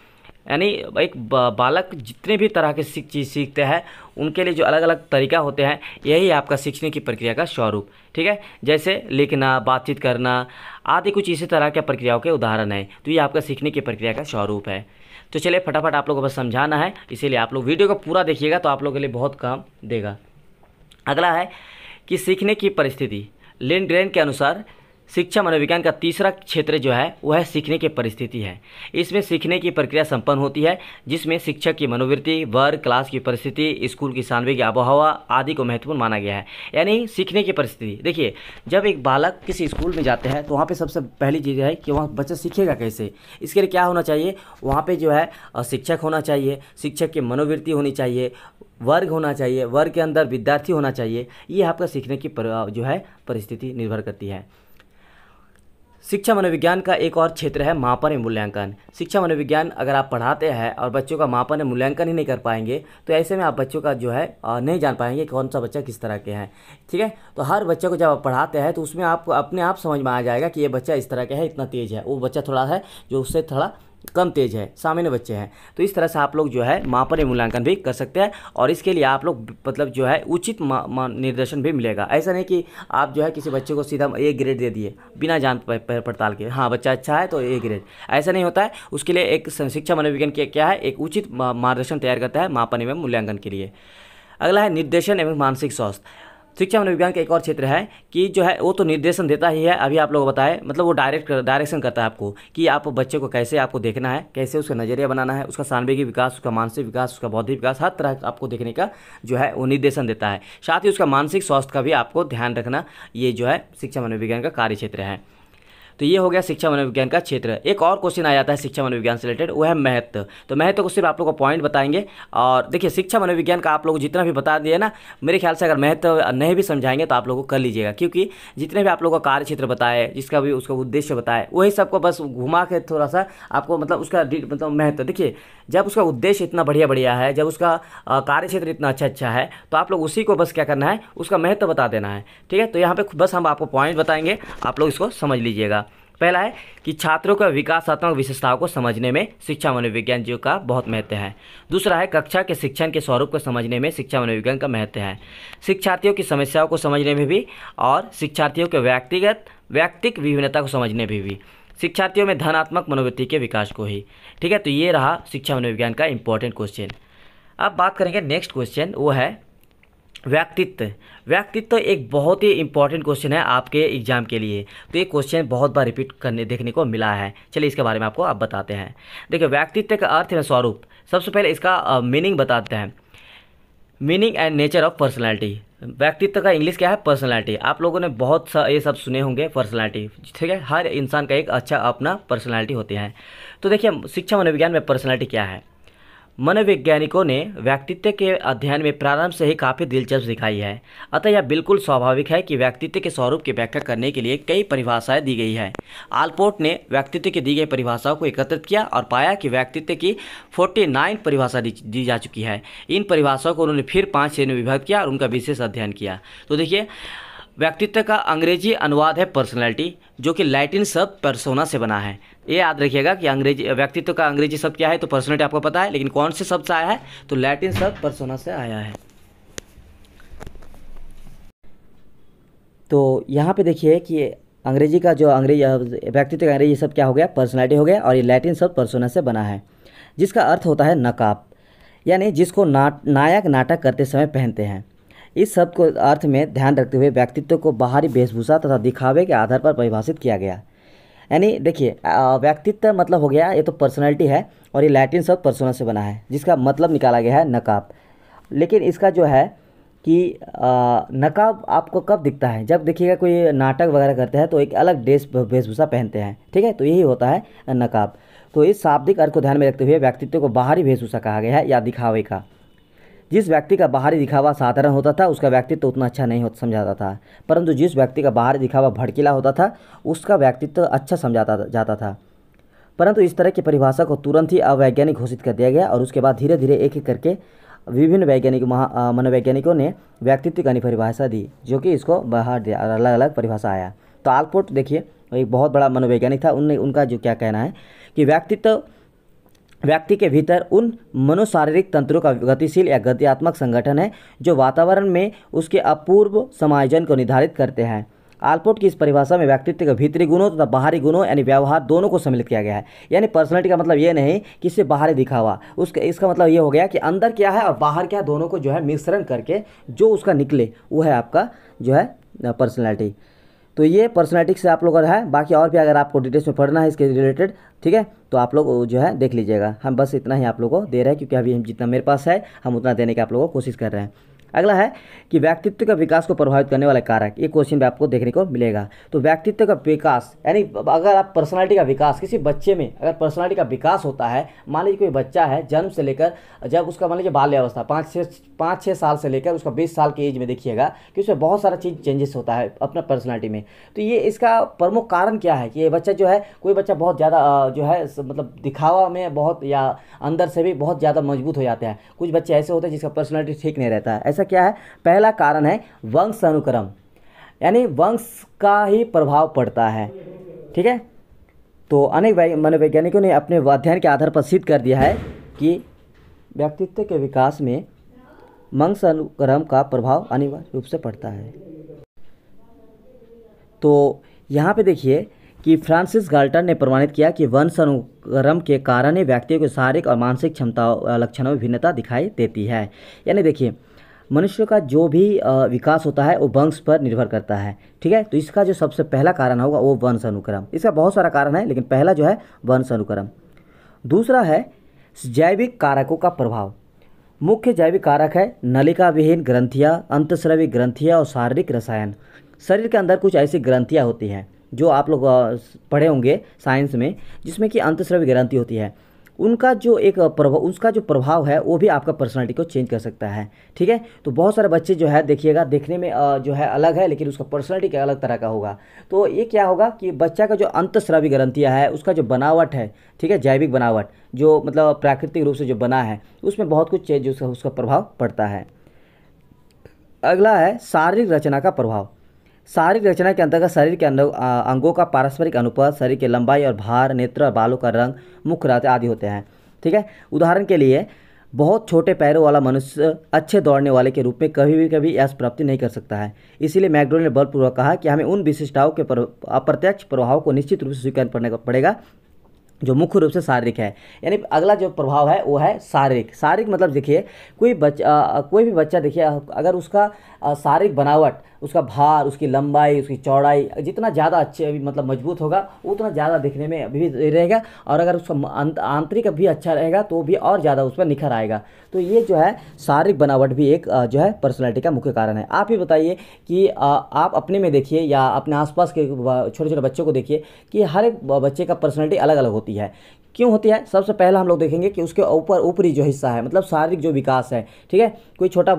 यानी एक बालक जितने भी तरह के चीज़ सीखते हैं उनके लिए जो अलग अलग तरीका होते हैं यही आपका सीखने की प्रक्रिया का स्वरूप, ठीक है। जैसे लिखना, बातचीत करना आदि कुछ इसी तरह के प्रक्रियाओं के उदाहरण हैं। तो ये आपका सीखने की प्रक्रिया का स्वरूप है। तो चलिए फटाफट आप लोगों को बस समझाना है, इसीलिए आप लोग वीडियो को पूरा देखिएगा तो आप लोगों के लिए बहुत काम देगा। अगला है कि सीखने की परिस्थिति। लैंडग्रेन के अनुसार शिक्षा मनोविज्ञान का तीसरा क्षेत्र जो है वह सीखने की परिस्थिति है। इसमें सीखने की प्रक्रिया संपन्न होती है जिसमें शिक्षक की मनोवृत्ति, वर्ग, क्लास की परिस्थिति, स्कूल की सान्वेगिक आबोहवा आदि को महत्वपूर्ण माना गया है। यानी सीखने की परिस्थिति, देखिए जब एक बालक किसी स्कूल में जाते हैं तो वहाँ पे सबसे पहली चीज़ है कि वहाँ बच्चा सीखेगा कैसे। इसके लिए क्या होना चाहिए, वहाँ पर जो है शिक्षक होना चाहिए, शिक्षक की मनोवृत्ति होनी चाहिए, वर्ग होना चाहिए, वर्ग के अंदर विद्यार्थी होना चाहिए। ये आपका सीखने की जो है परिस्थिति निर्भर करती है। शिक्षा मनोविज्ञान का एक और क्षेत्र है मापन एवं मूल्यांकन। शिक्षा मनोविज्ञान अगर आप पढ़ाते हैं और बच्चों का मापन एवं मूल्यांकन ही नहीं कर पाएंगे तो ऐसे में आप बच्चों का जो है नहीं जान पाएंगे कौन सा बच्चा किस तरह के हैं, ठीक है। तो हर बच्चे को जब आप पढ़ाते हैं तो उसमें आपको अपने आप समझ में आ जाएगा कि ये बच्चा इस तरह का है, इतना तेज़ है, वो बच्चा थोड़ा है जो उससे थोड़ा कम तेज है, सामान्य बच्चे हैं। तो इस तरह से आप लोग जो है मापन एवं मूल्यांकन भी कर सकते हैं और इसके लिए आप लोग मतलब जो है उचित निर्देशन भी मिलेगा। ऐसा नहीं कि आप जो है किसी बच्चे को सीधा ए ग्रेड दे दिए बिना जान पड़ताल के, हाँ बच्चा अच्छा है तो ए ग्रेड, ऐसा नहीं होता है। उसके लिए एक शिक्षा मनोविज्ञान के क्या है एक उचित मार्गदर्शन तैयार करता है मापन एवं मूल्यांकन के लिए। अगला है निर्देशन एवं मानसिक स्वास्थ्य। शिक्षा मनोविज्ञान का एक और क्षेत्र है कि जो है वो तो निर्देशन देता ही है, अभी आप लोगों को बताएं, मतलब वो डायरेक्शन करता है आपको कि आप बच्चे को कैसे आपको देखना है, कैसे उसका नज़रिया बनाना है, उसका सांवेगिक विकास, उसका मानसिक विकास, उसका बौद्धिक विकास, हर तरह आपको देखने का जो है वो निर्देशन देता है। साथ ही उसका मानसिक स्वास्थ्य का भी आपको ध्यान रखना, ये जो है शिक्षा मनोविज्ञान का कार्य क्षेत्र है। तो ये हो गया शिक्षा मनोविज्ञान का क्षेत्र। एक और क्वेश्चन आ जाता है शिक्षा मनोविज्ञान से रिलेटेड, वो है महत्व। तो महत्व को सिर्फ आप लोग को पॉइंट बताएंगे और देखिए शिक्षा मनोविज्ञान का आप लोग जितना भी बता दिए ना, मेरे ख्याल से अगर महत्व नहीं भी समझाएंगे तो आप लोगों को कर लीजिएगा, क्योंकि जितने भी आप लोगों का कार्य क्षेत्र बताए, जिसका भी उसका उद्देश्य बताए, वही सबको बस घुमा के थोड़ा सा आपको मतलब उसका मतलब महत्व। देखिए जब उसका उद्देश्य इतना बढ़िया है, जब उसका कार्य क्षेत्र इतना अच्छा है, तो आप लोग उसी को बस क्या करना है, उसका महत्व बता देना है, ठीक है। तो यहाँ पे बस हम आपको पॉइंट बताएंगे, आप लोग इसको समझ लीजिएगा। पहला है कि छात्रों का विकासात्मक विशेषताओं को समझने में शिक्षा मनोविज्ञान जी का बहुत महत्व है। दूसरा है कक्षा के शिक्षण के स्वरूप को समझने में शिक्षा मनोविज्ञान का महत्व है। शिक्षार्थियों की समस्याओं को समझने में भी और शिक्षार्थियों के व्यक्तिगत व्यक्तिक विभिन्नता को समझने में भी, शिक्षार्थियों में धनात्मक मनोवृत्ति के विकास को ही। ठीक है, तो ये रहा शिक्षा मनोविज्ञान का इंपॉर्टेंट क्वेश्चन। अब बात करेंगे नेक्स्ट क्वेश्चन, वो है व्यक्तित्व। व्यक्तित्व एक बहुत ही इंपॉर्टेंट क्वेश्चन है आपके एग्जाम के लिए। तो ये क्वेश्चन बहुत बार रिपीट करने देखने को मिला है। चलिए इसके बारे में आपको आप बताते हैं। देखिए, व्यक्तित्व का अर्थ है स्वरूप। सबसे पहले इसका मीनिंग बताते हैं। Meaning and nature of personality. व्यक्तित्व का इंग्लिश क्या है? पर्सनैलिटी। आप लोगों ने बहुत ये सब सुने होंगे पर्सनैलिटी। ठीक है, हर इंसान का एक अच्छा अपना पर्सनैलिटी होती है। तो देखिए, शिक्षा मनोविज्ञान में पर्सनैलिटी क्या है। मनोवैज्ञानिकों ने व्यक्तित्व के अध्ययन में प्रारंभ से ही काफ़ी दिलचस्पी दिखाई है। अतः यह बिल्कुल स्वाभाविक है कि व्यक्तित्व के स्वरूप की व्याख्या करने के लिए कई परिभाषाएं दी गई है। आलपोर्ट ने व्यक्तित्व की दी गई परिभाषाओं को एकत्रित किया और पाया कि व्यक्तित्व की 49 परिभाषा दी जा चुकी है। इन परिभाषाओं को उन्होंने फिर 5 श्रेणी में विभाजित किया और उनका विशेष अध्ययन किया। तो देखिए, व्यक्तित्व का अंग्रेजी अनुवाद है पर्सनैलिटी, जो कि लैटिन शब्द पर्सोना से बना है। ये याद रखिएगा कि अंग्रेजी व्यक्तित्व का अंग्रेजी शब्द क्या है, तो पर्सनैलिटी आपको पता है, लेकिन कौन से शब्द से आया है, तो लैटिन शब्द पर्सोना से आया है। तो यहाँ पे देखिए कि अंग्रेजी का जो व्यक्तित्व का अंग्रेजी शब्द क्या हो गया, पर्सनैलिटी हो गया, और ये लैटिन शब्द पर्सोना से बना है, जिसका अर्थ होता है नकाब, यानी जिसको नायक नाटक करते समय पहनते हैं। इस शब्द को अर्थ में ध्यान रखते हुए व्यक्तित्व को बाहरी वेशभूषा तथा दिखावे के आधार पर परिभाषित किया गया। यानी देखिए, व्यक्तित्व मतलब हो गया, ये तो पर्सनैलिटी है, और ये लैटिन शब्द पर्सोना से बना है, जिसका मतलब निकाला गया है नकाब। लेकिन इसका जो है कि नकाब आपको कब दिखता है, जब देखिएगा कोई नाटक वगैरह करते हैं तो एक अलग वेशभूषा पहनते हैं। ठीक है, तो यही होता है नकाब। तो इस शाब्दिक अर्थ को ध्यान में रखते हुए व्यक्तित्व को बाहरी वेशभूषा कहा गया है या दिखावे का। जिस व्यक्ति का बाहरी दिखावा साधारण होता था उसका व्यक्तित्व उतना अच्छा नहीं समझाता था, परंतु जिस व्यक्ति का बाहरी दिखावा भड़कीला होता था उसका व्यक्तित्व अच्छा समझाता जाता था। परंतु इस तरह की परिभाषा को तुरंत ही अवैज्ञानिक घोषित कर दिया गया और उसके बाद धीरे धीरे एक एक करके विभिन्न मनोवैज्ञानिकों ने व्यक्तित्व की परिभाषा दी, जो कि इसको बाहर दिया, अलग अलग परिभाषा आया। तो आलपोर्ट देखिए, एक बहुत बड़ा मनोवैज्ञानिक था, उनका जो क्या कहना है कि व्यक्तित्व व्यक्ति के भीतर उन मनोशारीरिक तंत्रों का गतिशील या गत्यात्मक संगठन है जो वातावरण में उसके अपूर्व समायोजन को निर्धारित करते हैं। आलपोर्ट की इस परिभाषा में व्यक्तित्व के भीतरी गुणों तथा बाहरी गुणों यानी व्यवहार दोनों को सम्मिलित किया गया है। यानी पर्सनैलिटी का मतलब ये नहीं कि इससे बाहरी दिखावा, इसका मतलब ये हो गया कि अंदर क्या है और बाहर क्या है, दोनों को जो है मिश्रण करके जो उसका निकले वो है आपका जो है पर्सनैलिटी। तो ये पर्सनैलिटी से आप लोग है, बाकी और भी अगर आपको डिटेल्स में पढ़ना है इसके रिलेटेड, ठीक है, तो आप लोग जो है देख लीजिएगा। हम बस इतना ही आप लोगों को दे रहे हैं क्योंकि अभी हम जितना मेरे पास है हम उतना देने की आप लोगों को कोशिश कर रहे हैं। अगला है कि व्यक्तित्व का विकास को प्रभावित करने वाला कारक, ये क्वेश्चन भी आपको देखने को मिलेगा। तो व्यक्तित्व का विकास यानी अगर आप पर्सनालिटी का विकास, किसी बच्चे में अगर पर्सनालिटी का विकास होता है, मान लीजिए कोई बच्चा है जन्म से लेकर जब उसका मान लीजिए बाल्यावस्था 5-6 साल से लेकर उसका 20 साल की एज में देखिएगा कि उसमें बहुत सारा चीज़ चेंजेस होता है अपना पर्सनालिटी में। तो ये इसका प्रमुख कारण क्या है कि ये बच्चा जो है, कोई बच्चा बहुत ज़्यादा जो है मतलब दिखावा में बहुत या अंदर से भी बहुत ज़्यादा मजबूत हो जाते हैं। कुछ बच्चे ऐसे होते हैं जिसका पर्सनालिटी ठीक नहीं रहता है। ऐसा क्या है? पहला कारण है वंश अनुक्रम, यानी वंश का ही प्रभाव पड़ता है। ठीक है, तो अनेक मनोवैज्ञानिकों ने अपने अध्ययन के आधार पर सिद्ध कर दिया है कि व्यक्तित्व के विकास में वंश अनुक्रम का प्रभाव अनिवार्य रूप से पड़ता है। तो यहाँ पे देखिए कि फ्रांसिस गाल्टन ने प्रमाणित किया कि वंश अनुक्रम के कारण ही व्यक्तियों के शारीरिक और मानसिक क्षमता लक्षणों में भिन्नता दिखाई देती है। यानी देखिए, मनुष्य का जो भी विकास होता है वो वंश पर निर्भर करता है। ठीक है, तो इसका जो सबसे पहला कारण होगा वो वंश अनुक्रम। इसका बहुत सारा कारण है लेकिन पहला जो है वंश अनुक्रम। दूसरा है जैविक कारकों का प्रभाव। मुख्य जैविक कारक है नलिका विहीन ग्रंथियाँ, अंतस्रावी ग्रंथियाँ और शारीरिक रसायन। शरीर के अंदर कुछ ऐसी ग्रंथियाँ होती हैं जो आप लोग पढ़े होंगे साइंस में, जिसमें कि अंतस्रावी ग्रंथि होती है। उनका जो उसका जो प्रभाव है वो भी आपका पर्सनालिटी को चेंज कर सकता है। ठीक है, तो बहुत सारे बच्चे जो है देखिएगा देखने में जो है अलग है लेकिन उसका पर्सनालिटी का अलग तरह का होगा। तो ये क्या होगा कि बच्चा का जो अंतस्रावी ग्रंथियाँ है उसका जो बनावट है, ठीक है, जैविक बनावट जो मतलब प्राकृतिक रूप से जो बना है उसमें बहुत कुछ चेंज उसका प्रभाव पड़ता है। अगला है शारीरिक रचना का प्रभाव। शारीरिक रचना के अंतर्गत शरीर के अंगों का पारस्परिक अनुपात, शरीर की लंबाई और भार, नेत्र और बालों का रंग, मुख्य आदि होते हैं। ठीक है, उदाहरण के लिए बहुत छोटे पैरों वाला मनुष्य अच्छे दौड़ने वाले के रूप में कभी यश प्राप्ति नहीं कर सकता है। इसीलिए मैकडोनल्ड ने बलपूर्वक कहा कि हमें उन विशिष्टताओं के अप्रत्यक्ष प्रभाव को निश्चित रूप से स्वीकार करना पड़ेगा जो मुख्य रूप से शारीरिक है। यानी अगला जो प्रभाव है वो है शारीरिक। शारीरिक मतलब देखिए कोई भी बच्चा देखिए अगर उसका शारीरिक बनावट, उसका भार, उसकी लंबाई, उसकी चौड़ाई जितना ज़्यादा अच्छे मतलब मजबूत होगा उतना ज़्यादा दिखने में भी रहेगा, और अगर उसका आंतरिक भी अच्छा रहेगा तो भी और ज़्यादा उस पर निखर आएगा। तो ये जो है शारीरिक बनावट भी एक जो है पर्सनैलिटी का मुख्य कारण है। आप ही बताइए कि आप अपने में देखिए या अपने आसपास के छोटे छोटे बच्चों को देखिए कि हर एक बच्चे का पर्सनैलिटी अलग अलग होती है। क्यों होती है? सबसे पहले हम लोग देखेंगे कि उसके ऊपरी जो हिस्सा है मतलब शारीरिक जो विकास है, ठीक है। कोई छोटा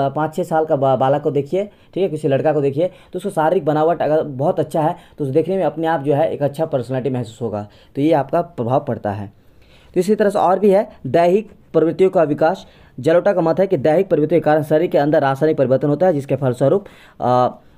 5-6 साल का बालक को देखिए, ठीक है, किसी लड़का को देखिए तो उसका शारीरिक बनावट अगर बहुत अच्छा है तो उसे देखने में अपने आप जो है एक अच्छा पर्सनैलिटी महसूस होगा। तो ये आपका प्रभाव पड़ता है। तो इसी तरह से और भी है दैहिक प्रवृत्तियों का विकास। जलोटा का मत है कि दैहिक प्रवृत्तियों के कारण शरीर के अंदर रासायनिक परिवर्तन होता है जिसके फलस्वरूप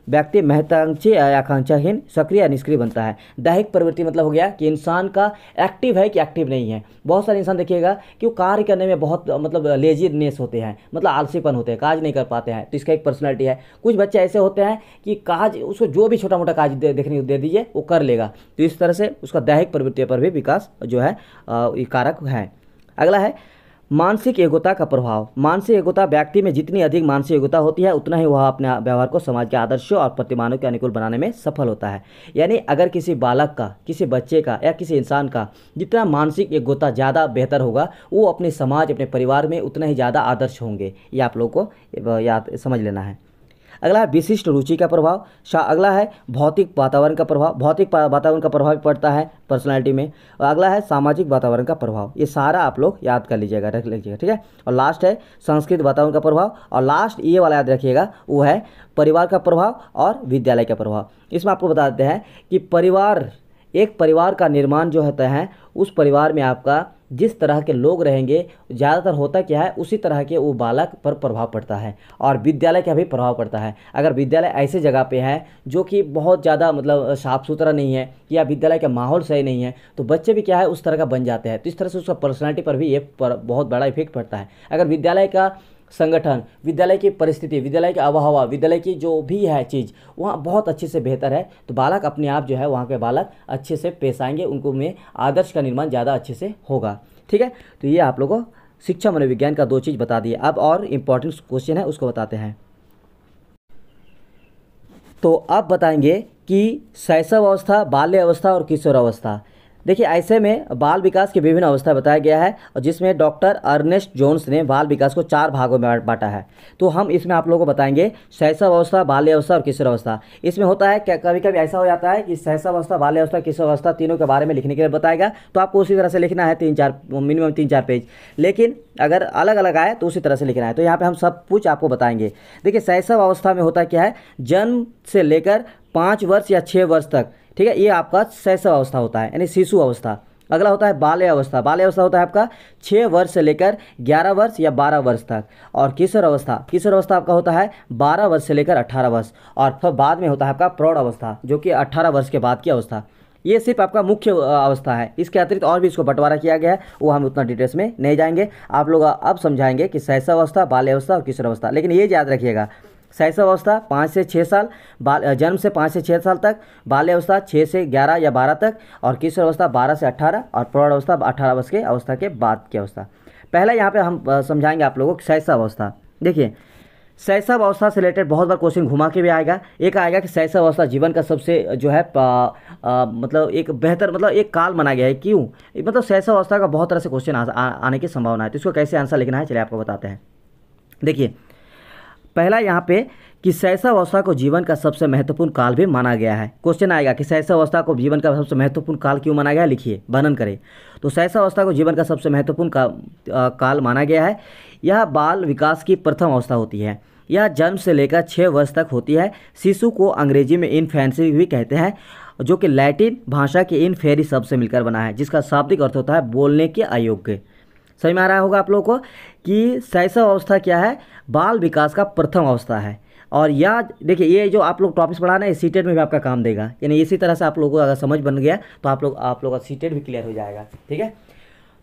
व्यक्ति महत्वाकांक्षी या आकांक्षाहीन, सक्रिय या निष्क्रिय बनता है। दैहिक प्रवृत्ति मतलब हो गया कि इंसान का एक्टिव है कि एक्टिव नहीं है। बहुत सारे इंसान देखिएगा कि वो कार्य करने में बहुत मतलब लेजीनेस होते हैं, मतलब आलसीपन होते हैं, काज नहीं कर पाते हैं, तो इसका एक पर्सनैलिटी है। कुछ बच्चे ऐसे होते हैं कि काज उसको जो भी छोटा मोटा काज देखने को दे दीजिए वो कर लेगा। तो इस तरह से उसका दैहिक प्रवृत्ति पर भी विकास जो है कारक है। अगला है मानसिक एगोता का प्रभाव। मानसिक एगोता व्यक्ति में जितनी अधिक मानसिक एगोता होती है उतना ही वह अपने व्यवहार को समाज के आदर्शों और प्रतिमानों के अनुकूल बनाने में सफल होता है। यानी अगर किसी बालक का, किसी बच्चे का या किसी इंसान का जितना मानसिक एगोता ज़्यादा बेहतर होगा वो अपने समाज, अपने परिवार में उतना ही ज़्यादा आदर्श होंगे। ये आप लोगों को याद समझ लेना है। अगला है विशिष्ट रुचि का प्रभाव। अगला है भौतिक वातावरण का प्रभाव। भौतिक वातावरण का प्रभाव पड़ता है पर्सनालिटी में। और अगला है सामाजिक वातावरण का प्रभाव। ये सारा आप लोग याद कर लीजिएगा, रख लीजिएगा, ठीक है। और लास्ट है सांस्कृतिक वातावरण का प्रभाव। और लास्ट ये वाला याद रखिएगा वो है परिवार का प्रभाव और विद्यालय का प्रभाव। इसमें आपको बता देते हैं कि एक परिवार का निर्माण जो होता है उस परिवार में आपका जिस तरह के लोग रहेंगे ज़्यादातर होता क्या है उसी तरह के वो बालक पर प्रभाव पड़ता है। और विद्यालय का भी प्रभाव पड़ता है। अगर विद्यालय ऐसे जगह पे है जो कि बहुत ज़्यादा मतलब साफ़ सुथरा नहीं है या विद्यालय का माहौल सही नहीं है तो बच्चे भी क्या है उस तरह का बन जाते हैं। तो इस तरह से उसका पर्सनैलिटी पर भी ये बहुत बड़ा इफेक्ट पड़ता है। अगर विद्यालय का संगठन, विद्यालय की परिस्थिति, विद्यालय की आबोहवा, विद्यालय की जो भी है चीज़ वहाँ बहुत अच्छे से बेहतर है तो बालक अपने आप जो है वहाँ के बालक अच्छे से पेश आएंगे, उनको में आदर्श का निर्माण ज़्यादा अच्छे से होगा, ठीक है। तो ये आप लोगों को शिक्षा मनोविज्ञान का 2 चीज़ बता दिए। अब और इम्पॉर्टेंट क्वेश्चन है उसको बताते हैं। तो अब बताएंगे कि शैशव अवस्था, बाल्य अवस्था और किशोर अवस्था। देखिए ऐसे में बाल विकास की विभिन्न अवस्था बताया गया है और जिसमें डॉक्टर अर्नेस्ट जोन्स ने बाल विकास को 4 भागों में बांटा है। तो हम इसमें आप लोगों को बताएंगे शैशव अवस्था, बाल्य अवस्था और किशोर अवस्था। इसमें होता है क्या कभी कभी ऐसा हो जाता है कि शैशव अवस्था, बाल्य अवस्था, किशोर अवस्था तीनों के बारे में लिखने के लिए बताएगा तो आपको उसी तरह से लिखना है मिनिमम 3-4 पेज। लेकिन अगर अलग अलग आए तो उसी तरह से लिखना है। तो यहाँ पर हम सब कुछ आपको बताएंगे। देखिए शैशव अवस्था में होता क्या है, जन्म से लेकर 5 वर्ष या 6 वर्ष तक, ठीक है, ये आपका शैशव अवस्था होता है यानी शिशु अवस्था। अगला होता है बाल्य अवस्था। बाल्य अवस्था होता है आपका 6 वर्ष से लेकर 11 वर्ष या 12 वर्ष तक। और किशोर अवस्था, किशोर अवस्था आपका होता है 12 वर्ष से लेकर 18 वर्ष। और फिर बाद में होता है आपका प्रौढ़ अवस्था जो कि 18 वर्ष के बाद की अवस्था। ये सिर्फ आपका मुख्य अवस्था है। इसके अतिरिक्त और भी इसको बंटवारा किया गया है, वो हम उतना डिटेल्स में नहीं जाएंगे। आप लोग अब समझाएंगे कि शैशव अवस्था, बाल्य अवस्था और किशोर अवस्था। लेकिन ये याद रखिएगा शैशव अवस्था 5 से 6 साल, जन्म से 5 से 6 साल तक, बाल्य अवस्था 6 से 11 या 12 तक और किशोर अवस्था 12 से 18 और प्रौढ़ अवस्था 18 वर्ष के अवस्था के बाद की अवस्था। पहले यहाँ पे हम समझाएंगे आप लोगों को शैशव अवस्था। देखिए शैशव अवस्था से रिलेटेड बहुत बार क्वेश्चन घुमा के भी आएगा। एक आएगा कि शैशव अवस्था जीवन का सबसे जो है मतलब एक बेहतर मतलब एक काल माना गया है। क्यों? मतलब शैशव अवस्था का बहुत तरह से क्वेश्चन आने की संभावना है। तो इसको कैसे आंसर लिखना है चलिए आपको बताते हैं। देखिए पहला यहाँ पे कि शैशव अवस्था को जीवन का सबसे महत्वपूर्ण काल भी माना गया है। क्वेश्चन आएगा कि शैशव अवस्था को जीवन का सबसे महत्वपूर्ण काल क्यों माना गया है, लिखिए, वर्णन करें। तो शैशव अवस्था को जीवन का सबसे महत्वपूर्ण काल माना गया है। यह बाल विकास की प्रथम अवस्था होती है। यह जन्म से लेकर 6 वर्ष तक होती है। शिशु को अंग्रेजी में इन्फेंसी भी कहते हैं जो कि लैटिन भाषा के इनफेरी शब्द से मिलकर बना है जिसका शाब्दिक अर्थ होता है बोलने के अयोग्य। समझ में आ रहा होगा आप लोगों को कि शैशव अवस्था क्या है, बाल विकास का प्रथम अवस्था है। और याद देखिए ये जो आप लोग टॉपिक्स पढ़ा ना ये सीटेट में भी आपका काम देगा। यानी इसी तरह से आप लोगों को अगर समझ बन गया तो आप लोग का सीटेट भी क्लियर हो जाएगा, ठीक है।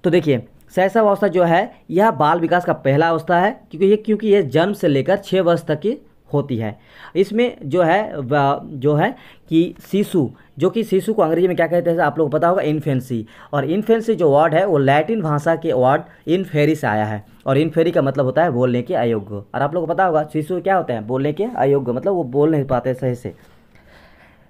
तो देखिए शैशवावस्था जो है यह बाल विकास का पहला अवस्था है, क्योंकि ये जन्म से लेकर 6 वर्ष तक की होती है। इसमें जो है कि शिशु, जो कि शिशु को अंग्रेजी में क्या कहते हैं आप लोग को पता होगा, इन्फेंसी। और इन्फेंसी जो वर्ड है वो लैटिन भाषा के वर्ड इनफेरी से आया है, और इनफेरी का मतलब होता है बोलने के अयोग्य। और आप लोग को पता होगा शिशु क्या होता है, बोलने के अयोग्य, मतलब वो बोल नहीं पाते सही से।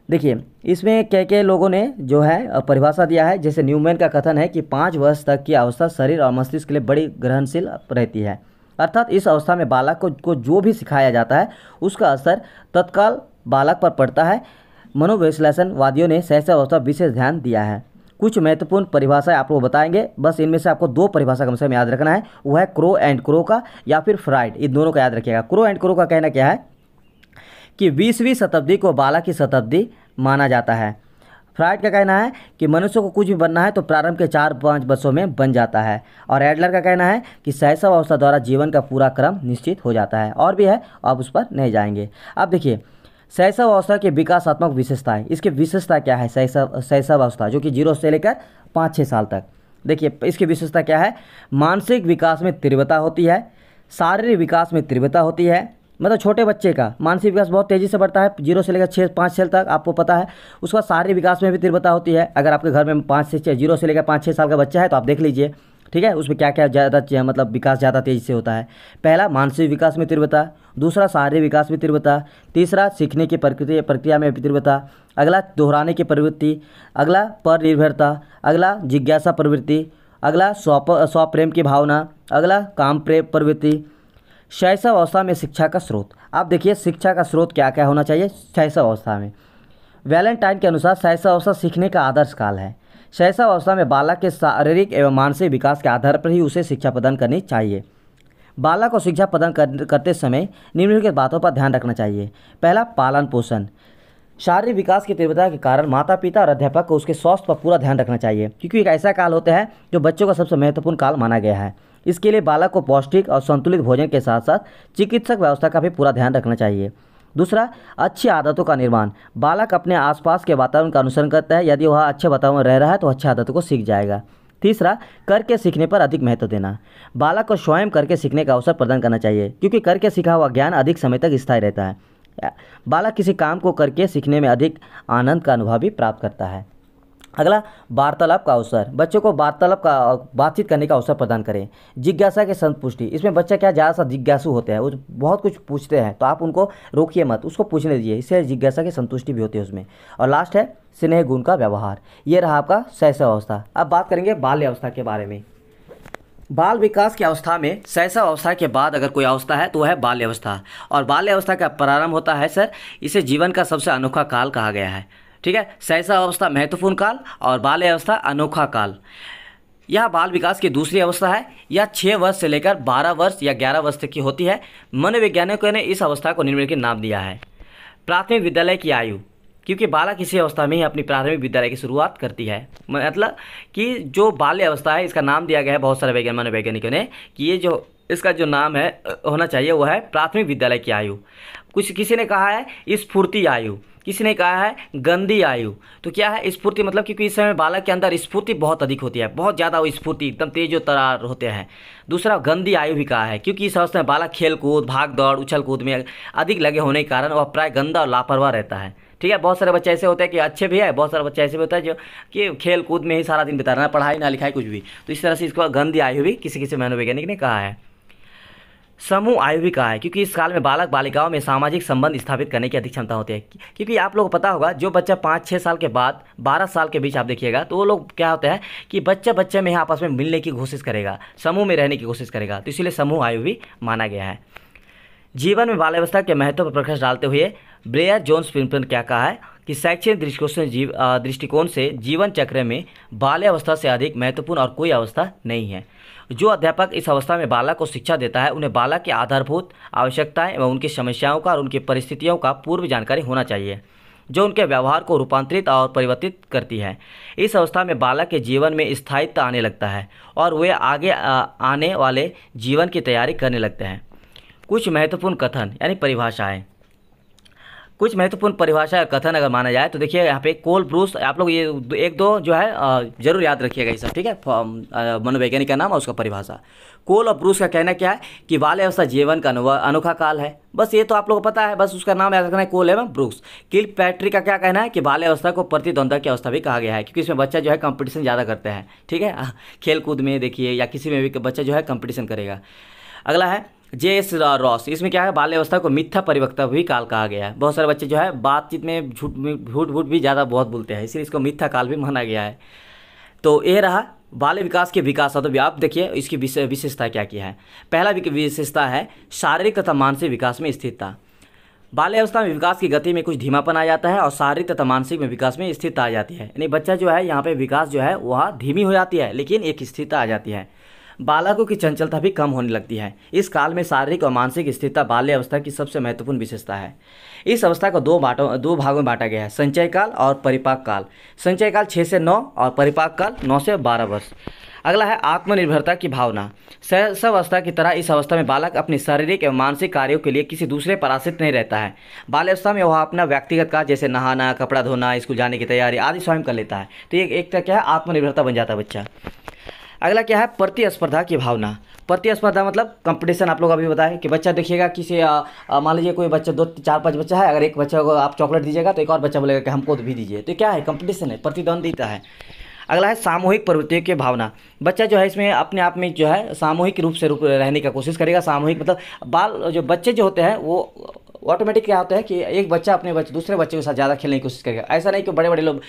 देखिए इसमें कई लोगों ने जो है परिभाषा दिया है, जैसे न्यूमैन का कथन है कि 5 वर्ष तक की अवस्था शरीर और मस्तिष्क के लिए बड़ी ग्रहणशील रहती है, अर्थात इस अवस्था में बालक को जो भी सिखाया जाता है उसका असर तत्काल बालक पर पड़ता है। मनोविश्लेषणवादियों ने शैशवावस्था विशेष ध्यान दिया है। कुछ महत्वपूर्ण परिभाषाएं आप लोग बताएंगे, बस इनमें से आपको 2 परिभाषा कम से कम याद रखना है, वो है क्रो एंड क्रो का या फिर फ्राइड, इन दोनों का याद रखिएगा। क्रो एंड क्रो का कहना क्या है कि 20वीं शताब्दी को बालक की शताब्दी माना जाता है। फ्राइड का कहना है कि मनुष्य को कुछ भी बनना है तो प्रारंभ के 4-5 वर्षों में बन जाता है। और एडलर का कहना है कि शैशवावस्था द्वारा जीवन का पूरा क्रम निश्चित हो जाता है। और भी है, आप उस पर नहीं जाएंगे। अब देखिए शैशवावस्था की विकासात्मक विशेषताएं, इसकी विशेषता क्या है शैशवावस्था जो कि 0 से लेकर 5-6 साल तक। देखिए इसकी विशेषता क्या है, मानसिक विकास में तीव्रता होती है, शारीरिक विकास में तीव्रता होती है, मतलब छोटे बच्चे का मानसिक विकास बहुत तेज़ी से बढ़ता है 0 से लेकर 6-5 साल तक, आपको पता है। उसका शारीरिक विकास में भी तीव्रता होती है। अगर आपके घर में 0 से लेकर 5-6 साल का बच्चा है तो आप देख लीजिए, ठीक है, उसमें क्या क्या ज़्यादा मतलब विकास ज़्यादा तेज़ी से होता है। पहला मानसिक विकास में तीव्रता, दूसरा शारीरिक विकास में तीव्रता, तीसरा सीखने की प्रक्रिया में तीव्रता, अगला दोहराने की प्रवृत्ति, अगला पर निर्भरता, अगला जिज्ञासा प्रवृत्ति, अगला स्वप्रेम की भावना, अगला काम प्रेम प्रवृत्ति। शैशवावस्था में शिक्षा का स्रोत, आप देखिए शिक्षा का स्रोत क्या क्या होना चाहिए शैशवावस्था में। वैलेंटाइन के अनुसार शैशवावस्था सीखने का आदर्श काल है। शैशवावस्था में बालक के शारीरिक एवं मानसिक विकास के आधार पर ही उसे शिक्षा प्रदान करनी चाहिए। बालक को शिक्षा प्रदान करते समय निम्नलिखित बातों पर ध्यान रखना चाहिए। पहला, पालन पोषण। शारीरिक विकास की तीव्रता के कारण माता पिता और अध्यापक को उसके स्वास्थ्य पर पूरा ध्यान रखना चाहिए, क्योंकि एक ऐसा काल होता है जो बच्चों का सबसे महत्वपूर्ण काल माना गया है। इसके लिए बालक को पौष्टिक और संतुलित भोजन के साथ साथ चिकित्सक व्यवस्था का भी पूरा ध्यान रखना चाहिए। दूसरा, अच्छी आदतों का निर्माण। बालक अपने आसपास के वातावरण का अनुसरण करता है, यदि वह अच्छे वातावरण में रह रहा है तो अच्छी आदतों को सीख जाएगा। तीसरा, करके सीखने पर अधिक महत्व देना। बालक को स्वयं करके सीखने का अवसर प्रदान करना चाहिए, क्योंकि करके सीखा हुआ ज्ञान अधिक समय तक स्थायी रहता है। बालक किसी काम को करके सीखने में अधिक आनंद का अनुभव भी प्राप्त करता है। अगला, वार्तालाप का अवसर। बच्चों को बातचीत करने का अवसर प्रदान करें। जिज्ञासा के संतुष्टि, इसमें बच्चा क्या ज़्यादा सा जिज्ञासु होते हैं, वो बहुत कुछ पूछते हैं, तो आप उनको रोकिए मत, उसको पूछने दीजिए, इससे जिज्ञासा की संतुष्टि भी होती है उसमें। और लास्ट है स्नेह गुण का व्यवहार। ये रहा आपका शैशवावस्था। अब बात करेंगे बाल्य अवस्था के बारे में। बाल विकास की अवस्था में शैशवावस्था के बाद अगर कोई अवस्था है तो वह है बाल्य अवस्था। और बाल्य अवस्था का प्रारंभ होता है सर, इसे जीवन का सबसे अनोखा काल कहा गया है। ठीक है, शैशवावस्था महत्वपूर्ण काल और बाल्य अवस्था अनोखा काल। यह बाल विकास की दूसरी अवस्था है। यह 6 वर्ष से लेकर 12 वर्ष या 11 वर्ष तक की होती है। मनोवैज्ञानिकों ने इस अवस्था को निम्नलिखित नाम दिया है। प्राथमिक विद्यालय की आयु, क्योंकि बालक इसी अवस्था में ही अपनी प्राथमिक विद्यालय की शुरुआत करती है। मतलब कि जो बाल्य अवस्था है इसका नाम दिया गया है बहुत सारे मनोवैज्ञानिकों ने कि ये जो इसका जो नाम है होना चाहिए वो है प्राथमिक विद्यालय की आयु। किसी ने कहा है स्फूर्ति आयु, किसी ने कहा है गंदी आयु। तो क्या है स्फूर्ति, मतलब क्योंकि इस समय बालक के अंदर स्फूर्ति बहुत अधिक होती है, बहुत ज़्यादा वो स्फूर्ति एकदम तेज तरार होते हैं। दूसरा, गंदी आयु भी कहा है, क्योंकि इस अवस्था में बालक खेल कूद, भाग दौड़, उछल कूद में अधिक लगे होने के कारण वह प्राय गंदा और लापरवाह रहता है। ठीक है, बहुत सारे बच्चे ऐसे होते हैं कि अच्छे भी है, बहुत सारे बच्चे ऐसे भी होता है जो कि खेल कूद में ही सारा दिन बिता रहा है, पढ़ाई ना लिखाई कुछ भी। तो इस तरह से इसको गंदी आयु भी किसी मनोवैज्ञानिक ने कहा है। समूह आयु भी कहा है, क्योंकि इस काल में बालक बालिकाओं में सामाजिक संबंध स्थापित करने की अधिक क्षमता होती है। क्योंकि आप लोगों को पता होगा जो बच्चा 5-6 साल के बाद 12 साल के बीच आप देखिएगा तो वो लोग क्या होता है कि बच्चे में आपस में मिलने की कोशिश करेगा, समूह में रहने की कोशिश करेगा, तो इसीलिए समूह आयु भी माना गया है। जीवन में बाल्यावस्था के महत्व पर प्रकाश डालते हुए ब्रेयर जोन्स प्रिंटन क्या कहा है कि शैक्षणिक दृष्टिकोण से जीवन चक्र में बाल्यावस्था से अधिक महत्वपूर्ण और कोई अवस्था नहीं है। जो अध्यापक इस अवस्था में बालक को शिक्षा देता है उन्हें बालक की आधारभूत आवश्यकताएं एवं उनकी समस्याओं का और उनकी परिस्थितियों का पूर्व जानकारी होना चाहिए, जो उनके व्यवहार को रूपांतरित और परिवर्तित करती है। इस अवस्था में बालक के जीवन में स्थायित्व आने लगता है और वे आगे आने वाले जीवन की तैयारी करने लगते हैं। कुछ महत्वपूर्ण कथन यानी परिभाषाएं। कुछ महत्वपूर्ण परिभाषा या कथन अगर माना जाए तो देखिए यहाँ पे कोल ब्रूस, आप लोग ये एक दो जो है जरूर याद रखिएगा ये सब, ठीक है। मनोवैज्ञानिक का नाम और उसका परिभाषा। कोल और ब्रूस का कहना क्या है कि बाल्य अवस्था जीवन का अनोखा काल है। बस ये तो आप लोगों को पता है, बस उसका नाम याद रखना है, कोल एवं ब्रूस। किलपैट्रिक का क्या कहना है कि बाल्य अवस्था को प्रतिद्वंद्विता की अवस्था भी कहा गया है, क्योंकि इसमें बच्चा जो है कंपटीशन ज़्यादा करते हैं, ठीक है। खेल कूद में देखिए या किसी में भी बच्चा जो है कंपटीशन करेगा। अगला है जे.एस. रॉस, इसमें क्या है बाल्य अवस्था को मिथ्या परिपक्वता भी काल कहा गया है। बहुत सारे बच्चे जो है बातचीत में झूठ भी ज़्यादा बहुत बोलते हैं, इसलिए इसको मिथ्या काल भी माना गया है। तो ये रहा बाल्य विकास के विकास। तो आप देखिए इसकी विशेषता क्या क्या है। पहला विशेषता है शारीरिक तथा मानसिक विकास में स्थिरता। बाल्य अवस्था में विकास की गति में कुछ धीमापन आ जाता है और शारीरिक तथा मानसिक में विकास में स्थिरता आ जाती है। यानी बच्चा जो है यहाँ पे विकास जो है वह धीमी हो जाती है, लेकिन एक स्थिरता आ जाती है। बालकों की चंचलता भी कम होने लगती है। इस काल में शारीरिक और मानसिक स्थिरता बाल्य अवस्था की सबसे महत्वपूर्ण विशेषता है। इस अवस्था को दो भागों में बांटा गया है, संचय काल और परिपाक काल। संचय काल 6 से 9 और परिपाक काल 9 से 12 वर्ष। अगला है आत्मनिर्भरता की भावना। शैशव अवस्था की तरह इस अवस्था में बालक अपने शारीरिक एवं मानसिक कार्यों के लिए किसी दूसरे पर आश्रित नहीं रहता है। बाल्य अवस्था में वह अपना व्यक्तिगत कार्य जैसे नहाना, कपड़ा धोना, स्कूल जाने की तैयारी आदि स्वयं कर लेता है। तो ये एक तरह क्या है आत्मनिर्भरता बन जाता है बच्चा। अगला क्या है प्रतिस्पर्धा की भावना। प्रतिस्पर्धा मतलब कंपटीशन। आप लोग अभी बताएं कि बच्चा देखिएगा किसी मान लीजिए कोई बच्चा 2-4-5 बच्चा है, अगर एक बच्चा को आप चॉकलेट दीजिएगा तो एक और बच्चा बोलेगा कि हमको भी दीजिए। तो क्या है कंपटीशन है, प्रतिद्वंदिता है। अगला है सामूहिक प्रवृत्तियों की भावना। बच्चा जो है इसमें अपने आप में जो है सामूहिक रूप से रहने का कोशिश करेगा। सामूहिक मतलब जो बच्चे जो होते हैं वो ऑटोमेटिक क्या होता है कि एक बच्चा अपने दूसरे बच्चे के साथ ज़्यादा खेलने की कोशिश करेगा। ऐसा नहीं कि बड़े बड़े लोग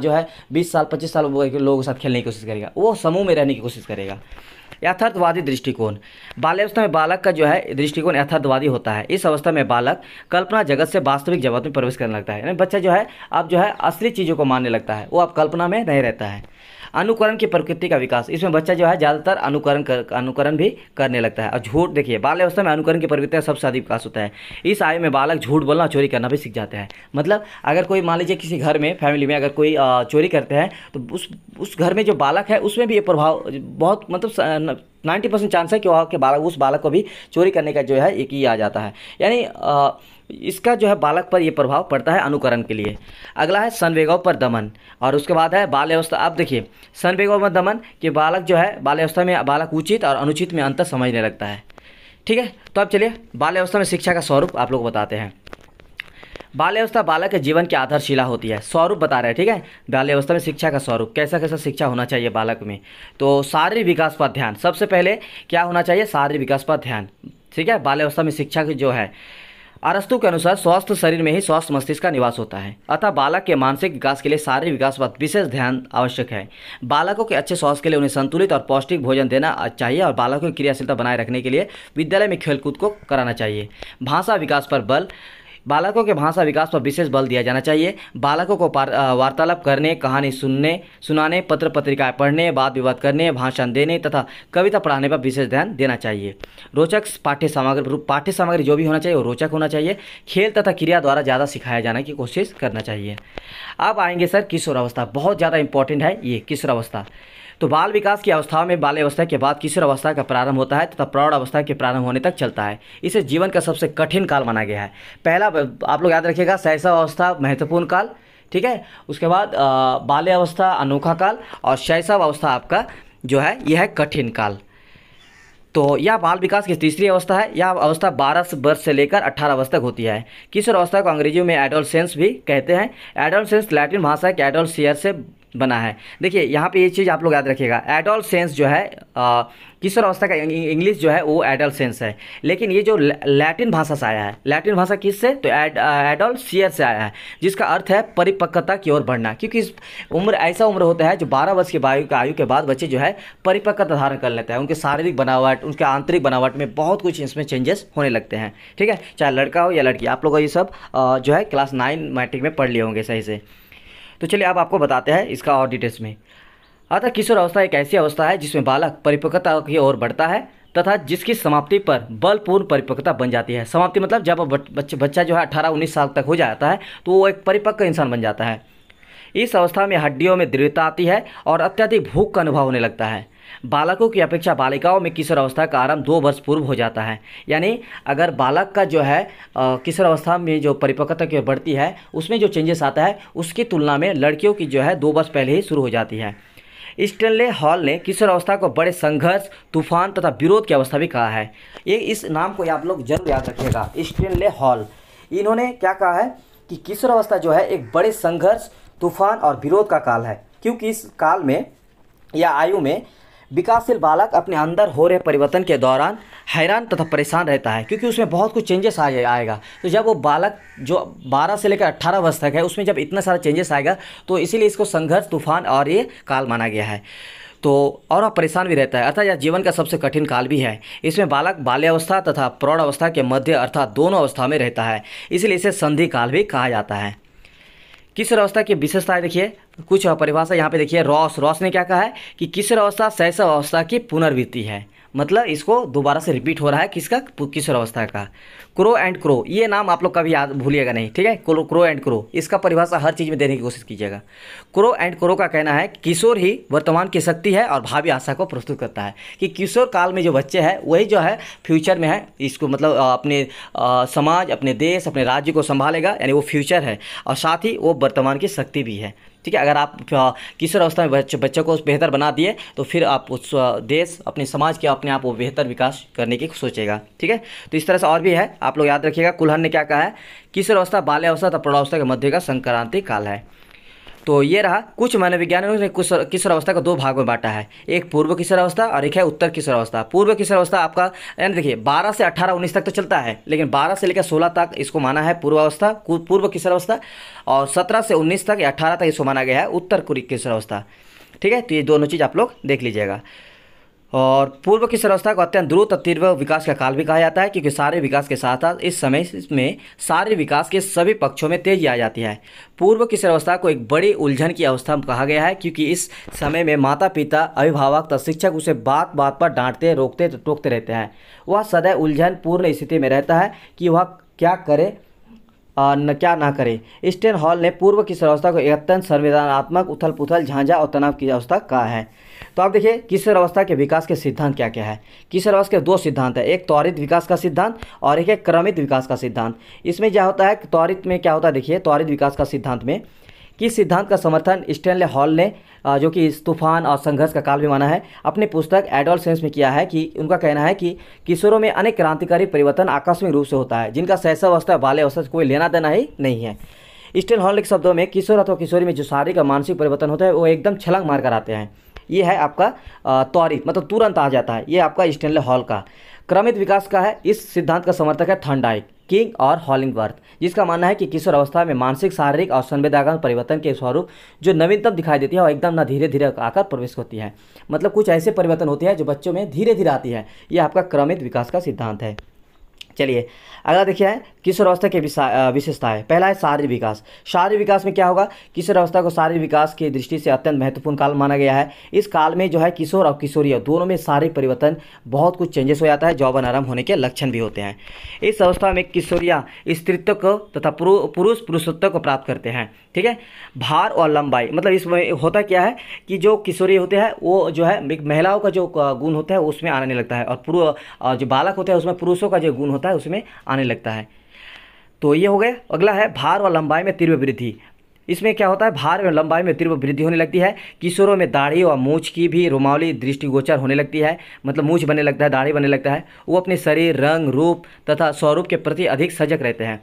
जो है 20 साल 25 साल लोगों के साथ खेलने की कोशिश करेगा, वो समूह में रहने की कोशिश करेगा। यथार्थवादी दृष्टिकोण। बाल्यावस्था में बालक का जो है दृष्टिकोण यथार्थवादी होता है। इस अवस्था में बालक कल्पना जगत से वास्तविक जगत में प्रवेश करने लगता है। यानी बच्चा जो है अब जो है असली चीज़ों को मानने लगता है, वो अब कल्पना में नहीं रहता है। अनुकरण की प्रकृति का विकास। इसमें बच्चा जो है ज़्यादातर अनुकरण भी करने लगता है। और झूठ देखिए बाल्य अवस्था में अनुकरण की प्रवृत्ति का सबसे अधिक विकास होता है। इस आयु में बालक झूठ बोलना, चोरी करना भी सीख जाते हैं। मतलब अगर कोई मान लीजिए किसी घर में फैमिली में अगर कोई चोरी करते हैं तो उस घर में जो बालक है उसमें भी ये प्रभाव बहुत मतलब 90% चांस है कि वहाँ के उस बालक को भी चोरी करने का जो है एक ही आ जाता है। यानी इसका जो है बालक पर ये प्रभाव पड़ता है अनुकरण के लिए। अगला है संवेगों पर दमन और उसके बाद है बाल्यावस्था। आप देखिए संवेगों पर दमन कि बालक जो है बाल्यावस्था में बालक उचित और अनुचित में अंतर समझने लगता है, ठीक है। तो अब चलिए बाल्यावस्था में शिक्षा का स्वरूप आप लोग बताते हैं। बाल्यावस्था बालक के जीवन की आधारशिला होती है। स्वरूप बता रहे हैं, ठीक है। बाल्यावस्था में शिक्षा का स्वरूप कैसा कैसा शिक्षा होना चाहिए बालक में। तो शारीरिक विकास पर ध्यान, सबसे पहले क्या होना चाहिए शारीरिक विकास पर ध्यान, ठीक है। बाल्यावस्था में शिक्षा की जो है अरस्तु के अनुसार स्वस्थ शरीर में ही स्वस्थ मस्तिष्क का निवास होता है। अतः बालक के मानसिक विकास के लिए शारीरिक विकास पर विशेष ध्यान आवश्यक है। बालकों के अच्छे स्वास्थ्य के लिए उन्हें संतुलित और पौष्टिक भोजन देना चाहिए और बालकों की क्रियाशीलता बनाए रखने के लिए विद्यालय में खेलकूद को कराना चाहिए। भाषा विकास पर बल। बालकों के भाषा विकास पर विशेष बल दिया जाना चाहिए। बालकों को वार्तालाप करने, कहानी सुनाने, पत्र पत्रिकाएं पढ़ने, वाद विवाद करने, भाषण देने तथा कविता पढ़ाने पर विशेष ध्यान देना चाहिए। रोचक पाठ्य सामग्री जो भी होना चाहिए वो रोचक होना चाहिए। खेल तथा क्रिया द्वारा ज़्यादा सिखाया जाने की कोशिश करना चाहिए। अब आएंगे सर किशोरावस्था, बहुत ज़्यादा इंपॉर्टेंट है ये किशोरावस्था। तो बाल विकास की अवस्थाओं में बाल्य अवस्था के बाद किशोर अवस्था का प्रारंभ होता है तथा प्रौढ़ अवस्था के प्रारंभ होने तक चलता है। इसे जीवन का सबसे कठिन काल माना गया है। पहला आप लोग याद रखिएगा शैशव अवस्था महत्वपूर्ण काल, ठीक है। उसके बाद बाल्य अवस्था अनोखा काल और शैशव अवस्था आपका जो है यह है कठिन काल। तो यह बाल विकास की तीसरी अवस्था है। यह अवस्था 12 वर्ष से लेकर 18 वर्ष तक होती है। किशोर अवस्था को अंग्रेजी में एडोलसेंस भी कहते हैं। एडोलसेंस लैटिन भाषा के एडोलसियर से बना है। देखिए यहाँ पे ये चीज़ आप लोग याद रखिएगा, एडोलसेंस जो है किशोर अवस्था का इंग्लिश जो है वो एडोलसेंस है, लेकिन ये जो लैटिन भाषा से आया है, लैटिन भाषा किससे तो एडोलसियर से आया है, जिसका अर्थ है परिपक्वता की ओर बढ़ना। क्योंकि इस उम्र ऐसा उम्र होता है जो 12 वर्ष की आयु के बाद बच्चे जो है परिपक्वता धारण कर लेते हैं। उनके शारीरिक बनावट, उनके आंतरिक बनावट में बहुत कुछ इसमें चेंजेस होने लगते हैं, ठीक है। चाहे लड़का हो या लड़की, आप लोग ये सब जो है क्लास 9 मैट्रिक में पढ़ लिए होंगे सही से। तो चलिए अब आपको बताते हैं इसका और डिटेल्स में। अतः किशोर अवस्था एक ऐसी अवस्था है जिसमें बालक परिपक्वता की ओर बढ़ता है तथा जिसकी समाप्ति पर बलपूर्ण परिपक्वता बन जाती है। समाप्ति मतलब जब बच्चा जो है 18-19 साल तक हो जाता है तो वो एक परिपक्व इंसान बन जाता है। इस अवस्था में हड्डियों में दृढ़ता आती है और अत्यधिक भूख का अनुभव होने लगता है। बालकों की अपेक्षा बालिकाओं में किशोरावस्था का आरंभ 2 वर्ष पूर्व हो जाता है। यानी अगर बालक का जो है किशोरावस्था में जो परिपक्वता की ओर बढ़ती है उसमें जो चेंजेस आता है उसकी तुलना में लड़कियों की जो है 2 वर्ष पहले ही शुरू हो जाती है। स्टेनले हॉल ने किशोरावस्था को बड़े संघर्ष, तूफान तथा विरोध की अवस्था भी कहा है। ये इस नाम को आप लोग जरूर याद रखिएगा, स्टेनले हॉल। इन्होंने क्या कहा है कि किशोरावस्था जो है एक बड़े संघर्ष, तूफान और विरोध का काल है, क्योंकि इस काल में या आयु में विकासशील बालक अपने अंदर हो रहे परिवर्तन के दौरान हैरान तथा परेशान रहता है, क्योंकि उसमें बहुत कुछ चेंजेस आएगा। तो जब वो बालक जो 12 से लेकर 18 वर्ष तक है उसमें जब इतना सारा चेंजेस आएगा तो इसीलिए इसको संघर्ष, तूफान और ये काल माना गया है। तो और आप परेशान भी रहता है, अर्थात यह जीवन का सबसे कठिन काल भी है। इसमें बालक बाल्यावस्था तथा प्रौढ़ अवस्था के मध्य अर्थात दोनों अवस्था में रहता है, इसलिए इसे संधि काल भी कहा जाता है। किशोरावस्था की विशेषताएं देखिए, कुछ परिभाषा यहाँ पे देखिए। रॉस ने क्या कहा है कि किशोरावस्था शैशव अवस्था की पुनर्वृत्ति है, मतलब इसको दोबारा से रिपीट हो रहा है किसका, किशोरावस्था का। क्रो एंड क्रो, ये नाम आप लोग कभी याद भूलिएगा नहीं, ठीक है। क्रो एंड क्रो, इसका परिभाषा हर चीज़ में देने की कोशिश कीजिएगा। क्रो एंड क्रो का कहना है किशोर ही वर्तमान की शक्ति है और भावी आशा को प्रस्तुत करता है, कि किशोर काल में जो बच्चे हैं वही जो है फ्यूचर में है, इसको मतलब अपने समाज, अपने देश, अपने राज्य को संभालेगा, यानी वो फ्यूचर है और साथ ही वो वर्तमान की शक्ति भी है, ठीक है। अगर आप किशोर अवस्था में बच्चों को बेहतर बना दिए तो फिर आप उस देश, अपने समाज के अपने आप वो बेहतर विकास करने की सोचेगा, ठीक है। तो इस तरह से और भी है, आप लोग याद रखिएगा। कुल्हन ने क्या कहा है, किशोरावस्था बाल्यावस्था तथा प्रौढ़ावस्था के मध्य का संक्रांति काल है। तो ये रहा, कुछ मनोविज्ञानियों ने किशोरावस्था को 2 भाग में बांटा है, एक पूर्व किशोरावस्था और एक है उत्तर किशोरावस्था। पूर्व किशोरावस्था आपका यानी देखिए 12 से 18 19 तक तो चलता है, लेकिन 12 से लेकर 16 तक इसको माना है पूर्व किशोरावस्था, और 17 से 19 तक या 18 तक इसको माना गया है उत्तर किशोरावस्था, ठीक है। तो ये दोनों चीज़ आप लोग देख लीजिएगा। और पूर्व किशोरावस्था को अत्यंत द्रुत और तीव्र विकास का काल भी कहा जाता है, क्योंकि सारे विकास के साथ साथ इस समय में सारे विकास के सभी पक्षों में तेजी आ जाती है। पूर्व किशोरावस्था को एक बड़ी उलझन की अवस्था कहा गया है, क्योंकि इस समय में माता पिता, अभिभावक तथा शिक्षक उसे बात बात पर डांटते, रोकते, टोकते रहते हैं। वह सदैव उलझन पूर्ण स्थिति में रहता है कि वह क्या करे क्या ना करे। स्टेन हॉल ने पूर्व किशोरावस्था को एक अत्यंत संवेदनात्मक, उथल पुथल, झांझा और तनाव की अवस्था कहा है। तो आप देखिए किशोरावस्था के विकास के सिद्धांत क्या क्या है। किशोरावस्था के 2 सिद्धांत है, एक त्वरित विकास का सिद्धांत और एक है क्रमित विकास का सिद्धांत। इसमें क्या होता है, त्वरित में क्या होता है, देखिए त्वरित विकास का सिद्धांत में किस सिद्धांत का समर्थन स्टेनले हॉल ने, जो कि इस तूफान और संघर्ष का काल भी माना है, अपनी पुस्तक एडोलसेंस में किया है। कि उनका कहना है कि किशोरों में अनेक क्रांतिकारी परिवर्तन आकस्मिक रूप से होता है, जिनका शैशवावस्था, बाल्यावस्था से कोई लेना देना ही नहीं है। स्टेन हॉल के शब्दों में किशोर अथवा किशोरी में जो शारीरिक और मानसिक परिवर्तन होता है वो एकदम छलांग मार कर आते हैं। ये है आपका त्वरित, मतलब तुरंत आ जाता है, ये आपका स्टेनले हॉल का। क्रमित विकास का है, इस सिद्धांत का समर्थक है थॉर्नडाइक, किंग और हॉलिंगवर्थ, जिसका मानना है कि किशोर अवस्था में मानसिक, शारीरिक और संवेदनात्मक परिवर्तन के स्वरूप जो नवीनतम दिखाई देती है और एकदम ना धीरे धीरे आकर प्रवेश होती है, मतलब कुछ ऐसे परिवर्तन होते हैं जो बच्चों में धीरे धीरे आती है। यह आपका क्रमित विकास का सिद्धांत है। चलिए अगला देखिए है किशोरावस्था की विशेषताएं। पहला है शारीरिक विकास। शारीरिक विकास में क्या होगा, किशोरावस्था को शारीरिक विकास की दृष्टि से अत्यंत महत्वपूर्ण काल माना गया है। इस काल में जो है किशोर और किशोरिया दोनों में शारीरिक परिवर्तन, बहुत कुछ चेंजेस हो जाता है, यौवन आरंभ होने के लक्षण भी होते हैं। इस अवस्था में किशोरिया स्त्रीत्व को तथा पुरुष पुरुषत्व को प्राप्त करते हैं, ठीक है। भार और लंबाई, मतलब इसमें होता क्या है कि जो किशोरी होते हैं वो जो है महिलाओं का जो गुण होता है उसमें आने लगता है, और जो बालक होते हैं उसमें पुरुषों का जो गुण होता है उसमें आने लगता है। तो ये हो गए। अगला है भार और लंबाई में तीव्र वृद्धि। इसमें क्या होता है, भार और लंबाई में तीव्र वृद्धि होने लगती है। किशोरों में दाढ़ी और मूछ की भी रोमावली दृष्टिगोचर होने लगती है, मतलब मूछ बनने लगता है, दाढ़ी बनने लगता है। वो अपने शरीर, रंग, रूप तथा स्वरूप के प्रति अधिक सजग रहते हैं।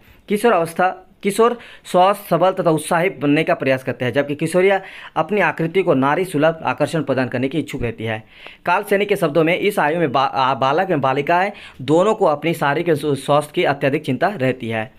किशोर स्वस्थ, सबल तथा उत्साहित बनने का प्रयास करते हैं, जबकि किशोरिया अपनी आकृति को नारी सुलभ आकर्षण प्रदान करने की इच्छुक रहती है। काल सैनिक के शब्दों में इस आयु में बालक एवं बालिकाएं दोनों को अपनी शारीरिक स्वास्थ्य की अत्यधिक चिंता रहती है।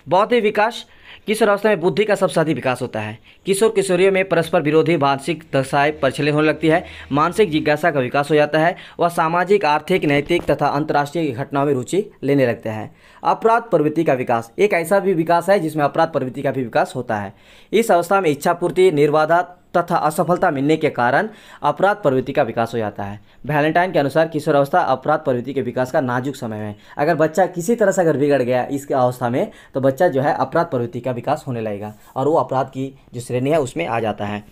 बौद्धिक विकास, किशोरावस्था में बुद्धि का सबसे अधिक विकास होता है। किशोर किशोरियों में परस्पर विरोधी मानसिक दशाएं प्रचलित होने लगती है, मानसिक जिज्ञासा का विकास हो जाता है, वह सामाजिक, आर्थिक, नैतिक तथा अंतर्राष्ट्रीय घटनाओं में रुचि लेने लगते हैं। अपराध प्रवृत्ति का विकास एक ऐसा भी विकास है जिसमें अपराध प्रवृत्ति का भी विकास होता है। इस अवस्था में इच्छा पूर्ति, निर्बाधा तथा असफलता मिलने के कारण अपराध प्रवृत्ति का विकास हो जाता है। वैलेंटाइन के अनुसार किशोरावस्था अपराध प्रवृत्ति के विकास का नाजुक समय है। अगर बच्चा किसी तरह से अगर बिगड़ गया इस अवस्था में तो बच्चा जो है अपराध प्रवृत्ति का विकास होने लगेगा और वो अपराध की जो श्रेणी है उसमें आ जाता है।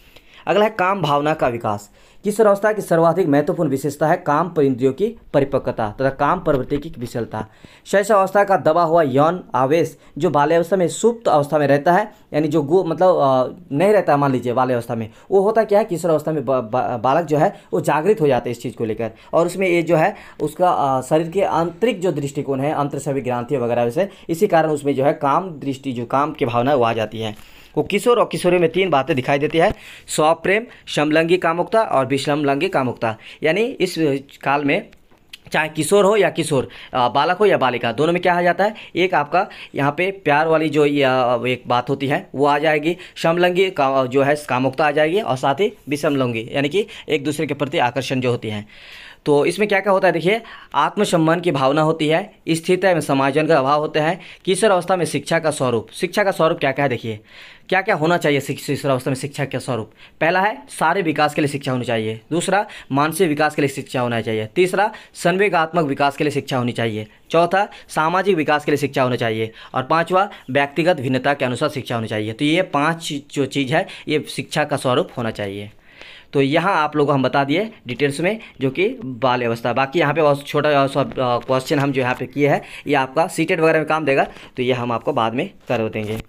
अगला है काम भावना का विकास। किशोर अवस्था की सर्वाधिक महत्वपूर्ण विशेषता है काम पर इंद्रियों की परिपक्वता तथा काम प्रवृत्ति की विशलता। शैशव अवस्था का दबा हुआ यौन आवेश जो बाल्यावस्था में सुप्त अवस्था में रहता है, यानी जो नहीं रहता, मान लीजिए बाल्यावस्था में, वो होता क्या है, किशोर अवस्था में बालक जो है वो जागृत हो जाते हैं इस चीज़ को लेकर, और उसमें ये जो है उसका शरीर के आंतरिक जो दृष्टिकोण है, अंतरस्रावी ग्रंथि वगैरह से, इसी कारण उसमें जो है काम दृष्टि, जो काम की भावना वो आ जाती है। वो किशोर और किशोरी में 3 बातें दिखाई देती है, स्वप्रेम, समलैंगिक कामुकता और विषमलैंगिक कामुकता। यानी इस काल में चाहे किशोर हो या किशोर, बालक हो या बालिका, दोनों में क्या आ जाता है, एक आपका यहाँ पे प्यार वाली जो एक बात होती है वो आ जाएगी, समलैंगी जो है कामुकता आ जाएगी, और साथ ही विषमलैंगी यानी कि एक दूसरे के प्रति आकर्षण जो होती है। तो इसमें क्या क्या होता है, देखिए, आत्मसम्मान की भावना होती है, स्थिरता एवं समायोजन का अभाव होता है। किशोर अवस्था में शिक्षा का स्वरूप क्या क्या है, देखिए क्या क्या होना चाहिए किशोर अवस्था में शिक्षा का स्वरूप। पहला है शारीरिक विकास के लिए शिक्षा होनी चाहिए, दूसरा मानसिक विकास के लिए शिक्षा होना चाहिए, तीसरा संवेगात्मक विकास के लिए शिक्षा होनी चाहिए, चौथा सामाजिक विकास के लिए शिक्षा होना चाहिए, और पांचवा व्यक्तिगत भिन्नता के अनुसार शिक्षा होनी चाहिए। तो ये 5 जो चीज़ है ये शिक्षा का स्वरूप होना चाहिए। तो यहाँ आप लोगों को हम बता दिए डिटेल्स में, जो कि बाल अवस्था। बाकी यहाँ पे बहुत छोटा सा क्वेश्चन हम जो यहाँ पे किए हैं, ये आपका सीटेट वगैरह में काम देगा, तो ये हम आपको बाद में कर देंगे।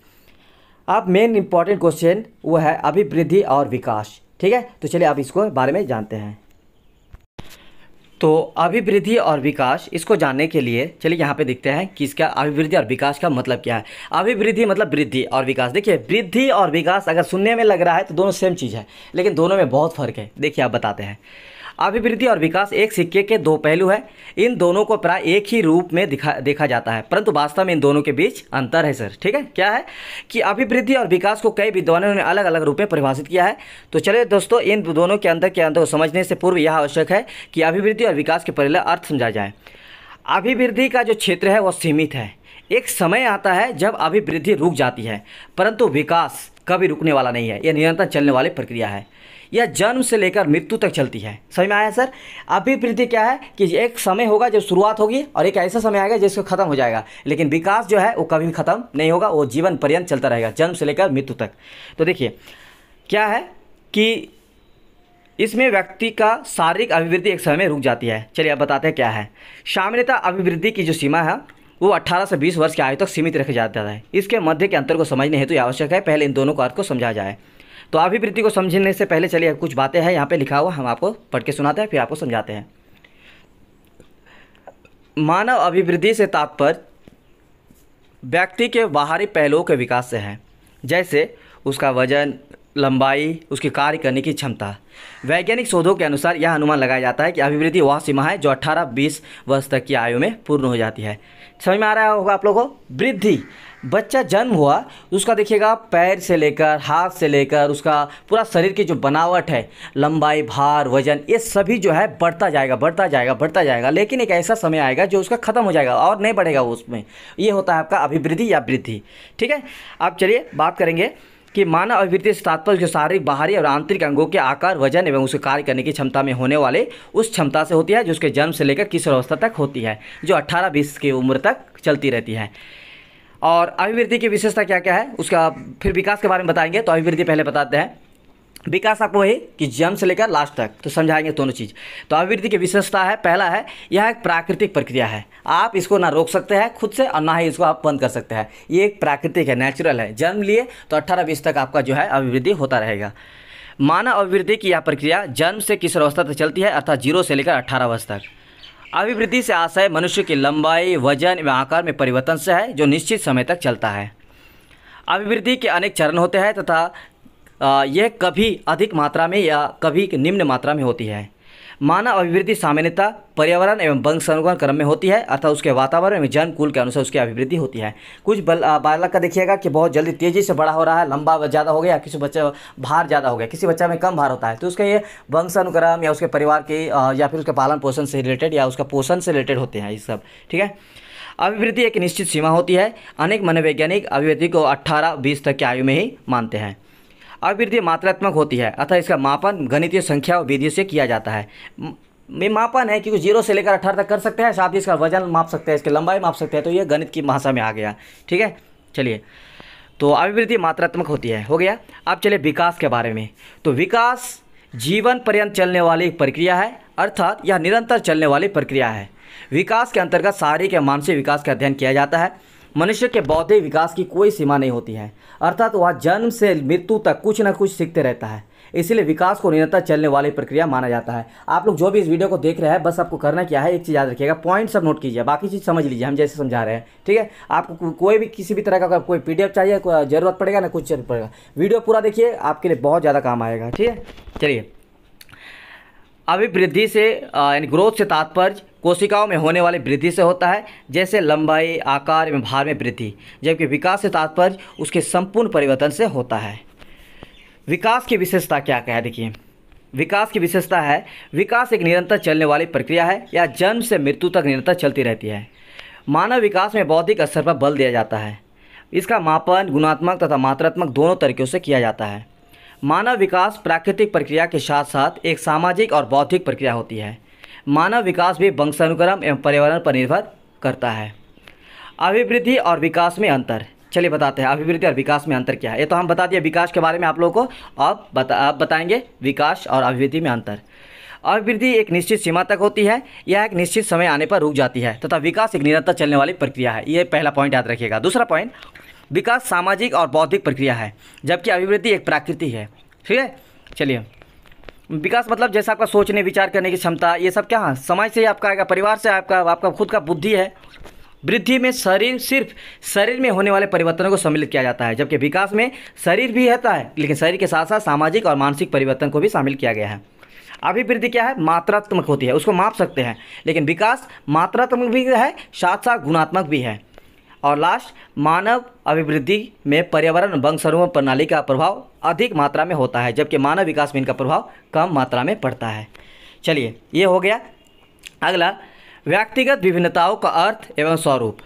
अब मेन इंपॉर्टेंट क्वेश्चन वो है अभिवृद्धि और विकास, ठीक है। तो चलिए आप इसको बारे में जानते हैं। तो अभिवृद्धि और विकास, इसको जानने के लिए चलिए यहाँ पे देखते हैं कि इसका अभिवृद्धि और विकास का मतलब क्या है। अभिवृद्धि मतलब वृद्धि, और विकास, देखिए वृद्धि और विकास अगर सुनने में लग रहा है तो दोनों सेम चीज़ है, लेकिन दोनों में बहुत फ़र्क है। देखिए आप बताते हैं, अभिवृद्धि और विकास एक सिक्के के 2 पहलू है। इन दोनों को प्राय एक ही रूप में देखा जाता है, परंतु वास्तव में इन दोनों के बीच अंतर है सर, ठीक है। क्या है कि अभिवृद्धि और विकास को कई विद्वानों ने अलग अलग रूप में परिभाषित किया है। तो चलिए दोस्तों, इन दोनों के अंतर को समझने से पूर्व यह आवश्यक है कि अभिवृद्धि और विकास के पहले अर्थ समझा जाए। अभिवृद्धि का जो क्षेत्र है वह सीमित है। एक समय आता है जब अभिवृद्धि रुक जाती है, परंतु विकास कभी रुकने वाला नहीं है, यह निरंतर चलने वाली प्रक्रिया है। यह जन्म से लेकर मृत्यु तक चलती है। समझ में आया सर? अभिवृद्धि क्या है कि एक समय होगा जब शुरुआत होगी, और एक ऐसा समय आएगा जिसको खत्म हो जाएगा, लेकिन विकास जो है वो कभी भी खत्म नहीं होगा, वो जीवन पर्यंत चलता रहेगा, जन्म से लेकर मृत्यु तक। तो देखिए क्या है कि इसमें व्यक्ति का शारीरिक अभिवृद्धि एक समय में रुक जाती है। चलिए अब बताते हैं क्या है। सामान्यतः अभिवृद्धि की जो सीमा है वो 18 से 20 वर्ष की आयु तक सीमित रखा जाता है। इसके मध्य के अंतर को समझने हेतु आवश्यक है पहले इन दोनों का अर्थ को समझा जाए। तो अभिवृद्धि को समझने से पहले चलिए कुछ बातें हैं यहाँ पे लिखा हुआ, हम आपको पढ़ के सुनाते हैं, फिर आपको समझाते हैं। मानव अभिवृद्धि से तात्पर्य व्यक्ति के बाहरी पहलुओं के विकास से है, जैसे उसका वजन, लंबाई, उसकी कार्य करने की क्षमता। वैज्ञानिक शोधों के अनुसार यह अनुमान लगाया जाता है कि अभिवृद्धि वह सीमा है जो 18-20 वर्ष तक की आयु में पूर्ण हो जाती है। समझ में आ रहा होगा आप लोगों को? वृद्धि, बच्चा जन्म हुआ उसका देखिएगा पैर से लेकर हाथ से लेकर उसका पूरा शरीर की जो बनावट है, लंबाई, भार, वजन, ये सभी जो है बढ़ता जाएगा बढ़ता जाएगा बढ़ता जाएगा, लेकिन एक ऐसा समय आएगा जो उसका ख़त्म हो जाएगा और नहीं बढ़ेगा वो उसमें। ये होता है आपका अभिवृद्धि या वृद्धि, ठीक है। अब चलिए बात करेंगे कि मानव अभिवृद्धि से तात्पर्य उसके शारीरिक, बाहरी और आंतरिक अंगों के आकार, वजन एवं उसके कार्य करने की क्षमता में होने वाले उस क्षमता से होती है जो उसके जन्म से लेकर किशोर अवस्था तक होती है, जो 18-20 की उम्र तक चलती रहती है। और अभिवृद्धि की विशेषता क्या क्या है उसका फिर विकास के बारे में बताएंगे। तो अभिवृद्धि पहले बताते हैं। विकास आपको वही कि जन्म से लेकर लास्ट तक, तो समझाएंगे दोनों चीज़। तो अभिवृद्धि की विशेषता है, पहला है यह एक प्राकृतिक प्रक्रिया है, आप इसको ना रोक सकते हैं खुद से और ना ही इसको आप बंद कर सकते हैं। ये एक प्राकृतिक है, नेचुरल है। जन्म लिए तो 18-20 तक आपका जो है अभिवृद्धि होता रहेगा। मानव अभिवृद्धि की यह प्रक्रिया जन्म से किशोर अवस्था तक चलती है, अर्थात 0 से लेकर 18 वर्ष तक। अभिवृद्धि से आशय मनुष्य की लंबाई, वजन एवं आकार में परिवर्तन से है, जो निश्चित समय तक चलता है। अभिवृद्धि के अनेक चरण होते हैं तथा यह कभी अधिक मात्रा में या कभी निम्न मात्रा में होती है। मानव अभिवृद्धि सामान्यतः पर्यावरण एवं वंशानुगमन क्रम में होती है, अर्थात उसके वातावरण एवं जन्म कुल के अनुसार उसकी अभिवृद्धि होती है। कुछ बालक का देखिएगा कि बहुत जल्दी तेज़ी से बड़ा हो रहा है, लंबा ज़्यादा हो गया, किसी बच्चे भार ज़्यादा हो गया, किसी बच्चा में कम भार होता है, तो उसका ये वंशानुक्रम या उसके परिवार के या फिर उसके पालन पोषण से रिलेटेड या उसका पोषण से रिलेटेड होते हैं ये सब, ठीक है। अभिवृद्धि एक निश्चित सीमा होती है। अनेक मनोवैज्ञानिक अभिवृद्धि को 18-20 तक की आयु में ही मानते हैं। अभिवृद्धि मात्रात्मक होती है, अतः इसका मापन गणितीय संख्या और विधियों से किया जाता है। में मापन है क्योंकि 0 से लेकर 18 तक कर सकते हैं, साथ ही इसका वजन माप सकते हैं, इसकी लंबाई माप सकते हैं, तो ये गणित की भाषा में आ गया, ठीक है। चलिए, तो अभिवृद्धि मात्रात्मक होती है, हो गया। अब चलिए विकास के बारे में। तो विकास जीवन पर्यंत चलने वाली एक प्रक्रिया है, अर्थात यह निरंतर चलने वाली प्रक्रिया है। विकास के अंतर्गत शारीरिक या मानसिक विकास का अध्ययन किया जाता है। मनुष्य के बौद्धिक विकास की कोई सीमा नहीं होती है, अर्थात वह जन्म से मृत्यु तक कुछ न कुछ सीखते रहता है। इसलिए विकास को निरंतर चलने वाली प्रक्रिया माना जाता है। आप लोग जो भी इस वीडियो को देख रहे हैं, बस आपको करना क्या है, एक चीज़ याद रखिएगा, पॉइंट सब नोट कीजिए, बाकी चीज़ समझ लीजिए हम जैसे समझा रहे हैं, ठीक है। आपको कोई भी किसी भी तरह का कोई PDF चाहिए, कोई ज़रूरत पड़ेगा ना, कुछ जरूरत पड़ेगा, वीडियो पूरा देखिए, आपके लिए बहुत ज़्यादा काम आएगा, ठीक है। चलिए, अभिवृद्धि से यानी ग्रोथ से तात्पर्य कोशिकाओं में होने वाली वृद्धि से होता है, जैसे लंबाई, आकार एवं भार में वृद्धि, जबकि विकास से तात्पर्य उसके संपूर्ण परिवर्तन से होता है। विकास की विशेषता क्या है, देखिए विकास की विशेषता है, विकास एक निरंतर चलने वाली प्रक्रिया है, या जन्म से मृत्यु तक निरंतर चलती रहती है। मानव विकास में बौद्धिक स्तर पर बल दिया जाता है। इसका मापन गुणात्मक तथा मात्रात्मक दोनों तरीकों से किया जाता है। मानव विकास प्राकृतिक प्रक्रिया के साथ साथ एक सामाजिक और बौद्धिक प्रक्रिया होती है। मानव विकास भी वंशानुक्रम एवं पर्यावरण पर निर्भर करता है। अभिवृद्धि और विकास में अंतर, चलिए बताते हैं अभिवृद्धि और विकास में अंतर क्या है। ये तो हम बता दिए विकास के बारे में आप लोगों को, अब बताएंगे विकास और अभिवृद्धि में अंतर। अभिवृद्धि एक निश्चित सीमा तक होती है, यह एक निश्चित समय आने पर रुक जाती है, तथा विकास एक निरंतर चलने वाली प्रक्रिया है। ये पहला पॉइंट याद रखिएगा। दूसरा पॉइंट, विकास सामाजिक और बौद्धिक प्रक्रिया है, जबकि अभिवृद्धि एक प्राकृतिक है, ठीक है। चलिए, विकास मतलब जैसा आपका सोचने विचार करने की क्षमता, ये सब क्या समाज से आपका आएगा, परिवार से आपका खुद का बुद्धि है। वृद्धि में सिर्फ शरीर में होने वाले परिवर्तनों को सम्मिलित किया जाता है, जबकि विकास में शरीर भी रहता है, लेकिन शरीर के साथ साथ सामाजिक और मानसिक परिवर्तन को भी शामिल किया गया है। अभिवृद्धि क्या है, मात्रात्मक होती है, उसको माप सकते हैं, लेकिन विकास मात्रात्मक भी है, साथ साथ गुणात्मक भी है। और लास्ट, मानव अभिवृद्धि में पर्यावरण वंशानुक्रम प्रणाली का प्रभाव अधिक मात्रा में होता है, जबकि मानव विकास में इनका प्रभाव कम मात्रा में पड़ता है। चलिए, ये हो गया। अगला, व्यक्तिगत विभिन्नताओं का अर्थ एवं स्वरूप।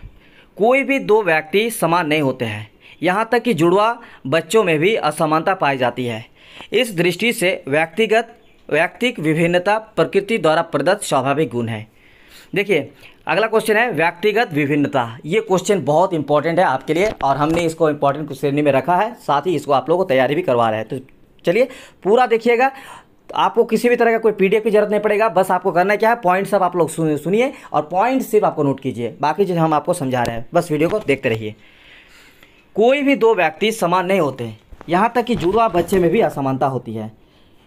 कोई भी दो व्यक्ति समान नहीं होते हैं, यहाँ तक कि जुड़वा बच्चों में भी असमानता पाई जाती है। इस दृष्टि से व्यक्तिक विभिन्नता प्रकृति द्वारा प्रदत्त स्वाभाविक गुण है। देखिए, अगला क्वेश्चन है व्यक्तिगत विभिन्नता। ये क्वेश्चन बहुत इंपॉर्टेंट है आपके लिए, और हमने इसको इंपॉर्टेंट श्रेणी में रखा है, साथ ही इसको आप लोगों को तैयारी भी करवा रहे हैं। तो चलिए पूरा देखिएगा, आपको किसी भी तरह का कोई PDF की जरूरत नहीं पड़ेगा, बस आपको करना क्या है, पॉइंट सब आप लोग सुनिए और पॉइंट सिर्फ आपको नोट कीजिए, बाकी चीज़ हम आपको समझा रहे हैं, बस वीडियो को देखते रहिए। कोई भी दो व्यक्ति समान नहीं होते, यहाँ तक कि जुड़वा बच्चे में भी असमानता होती है।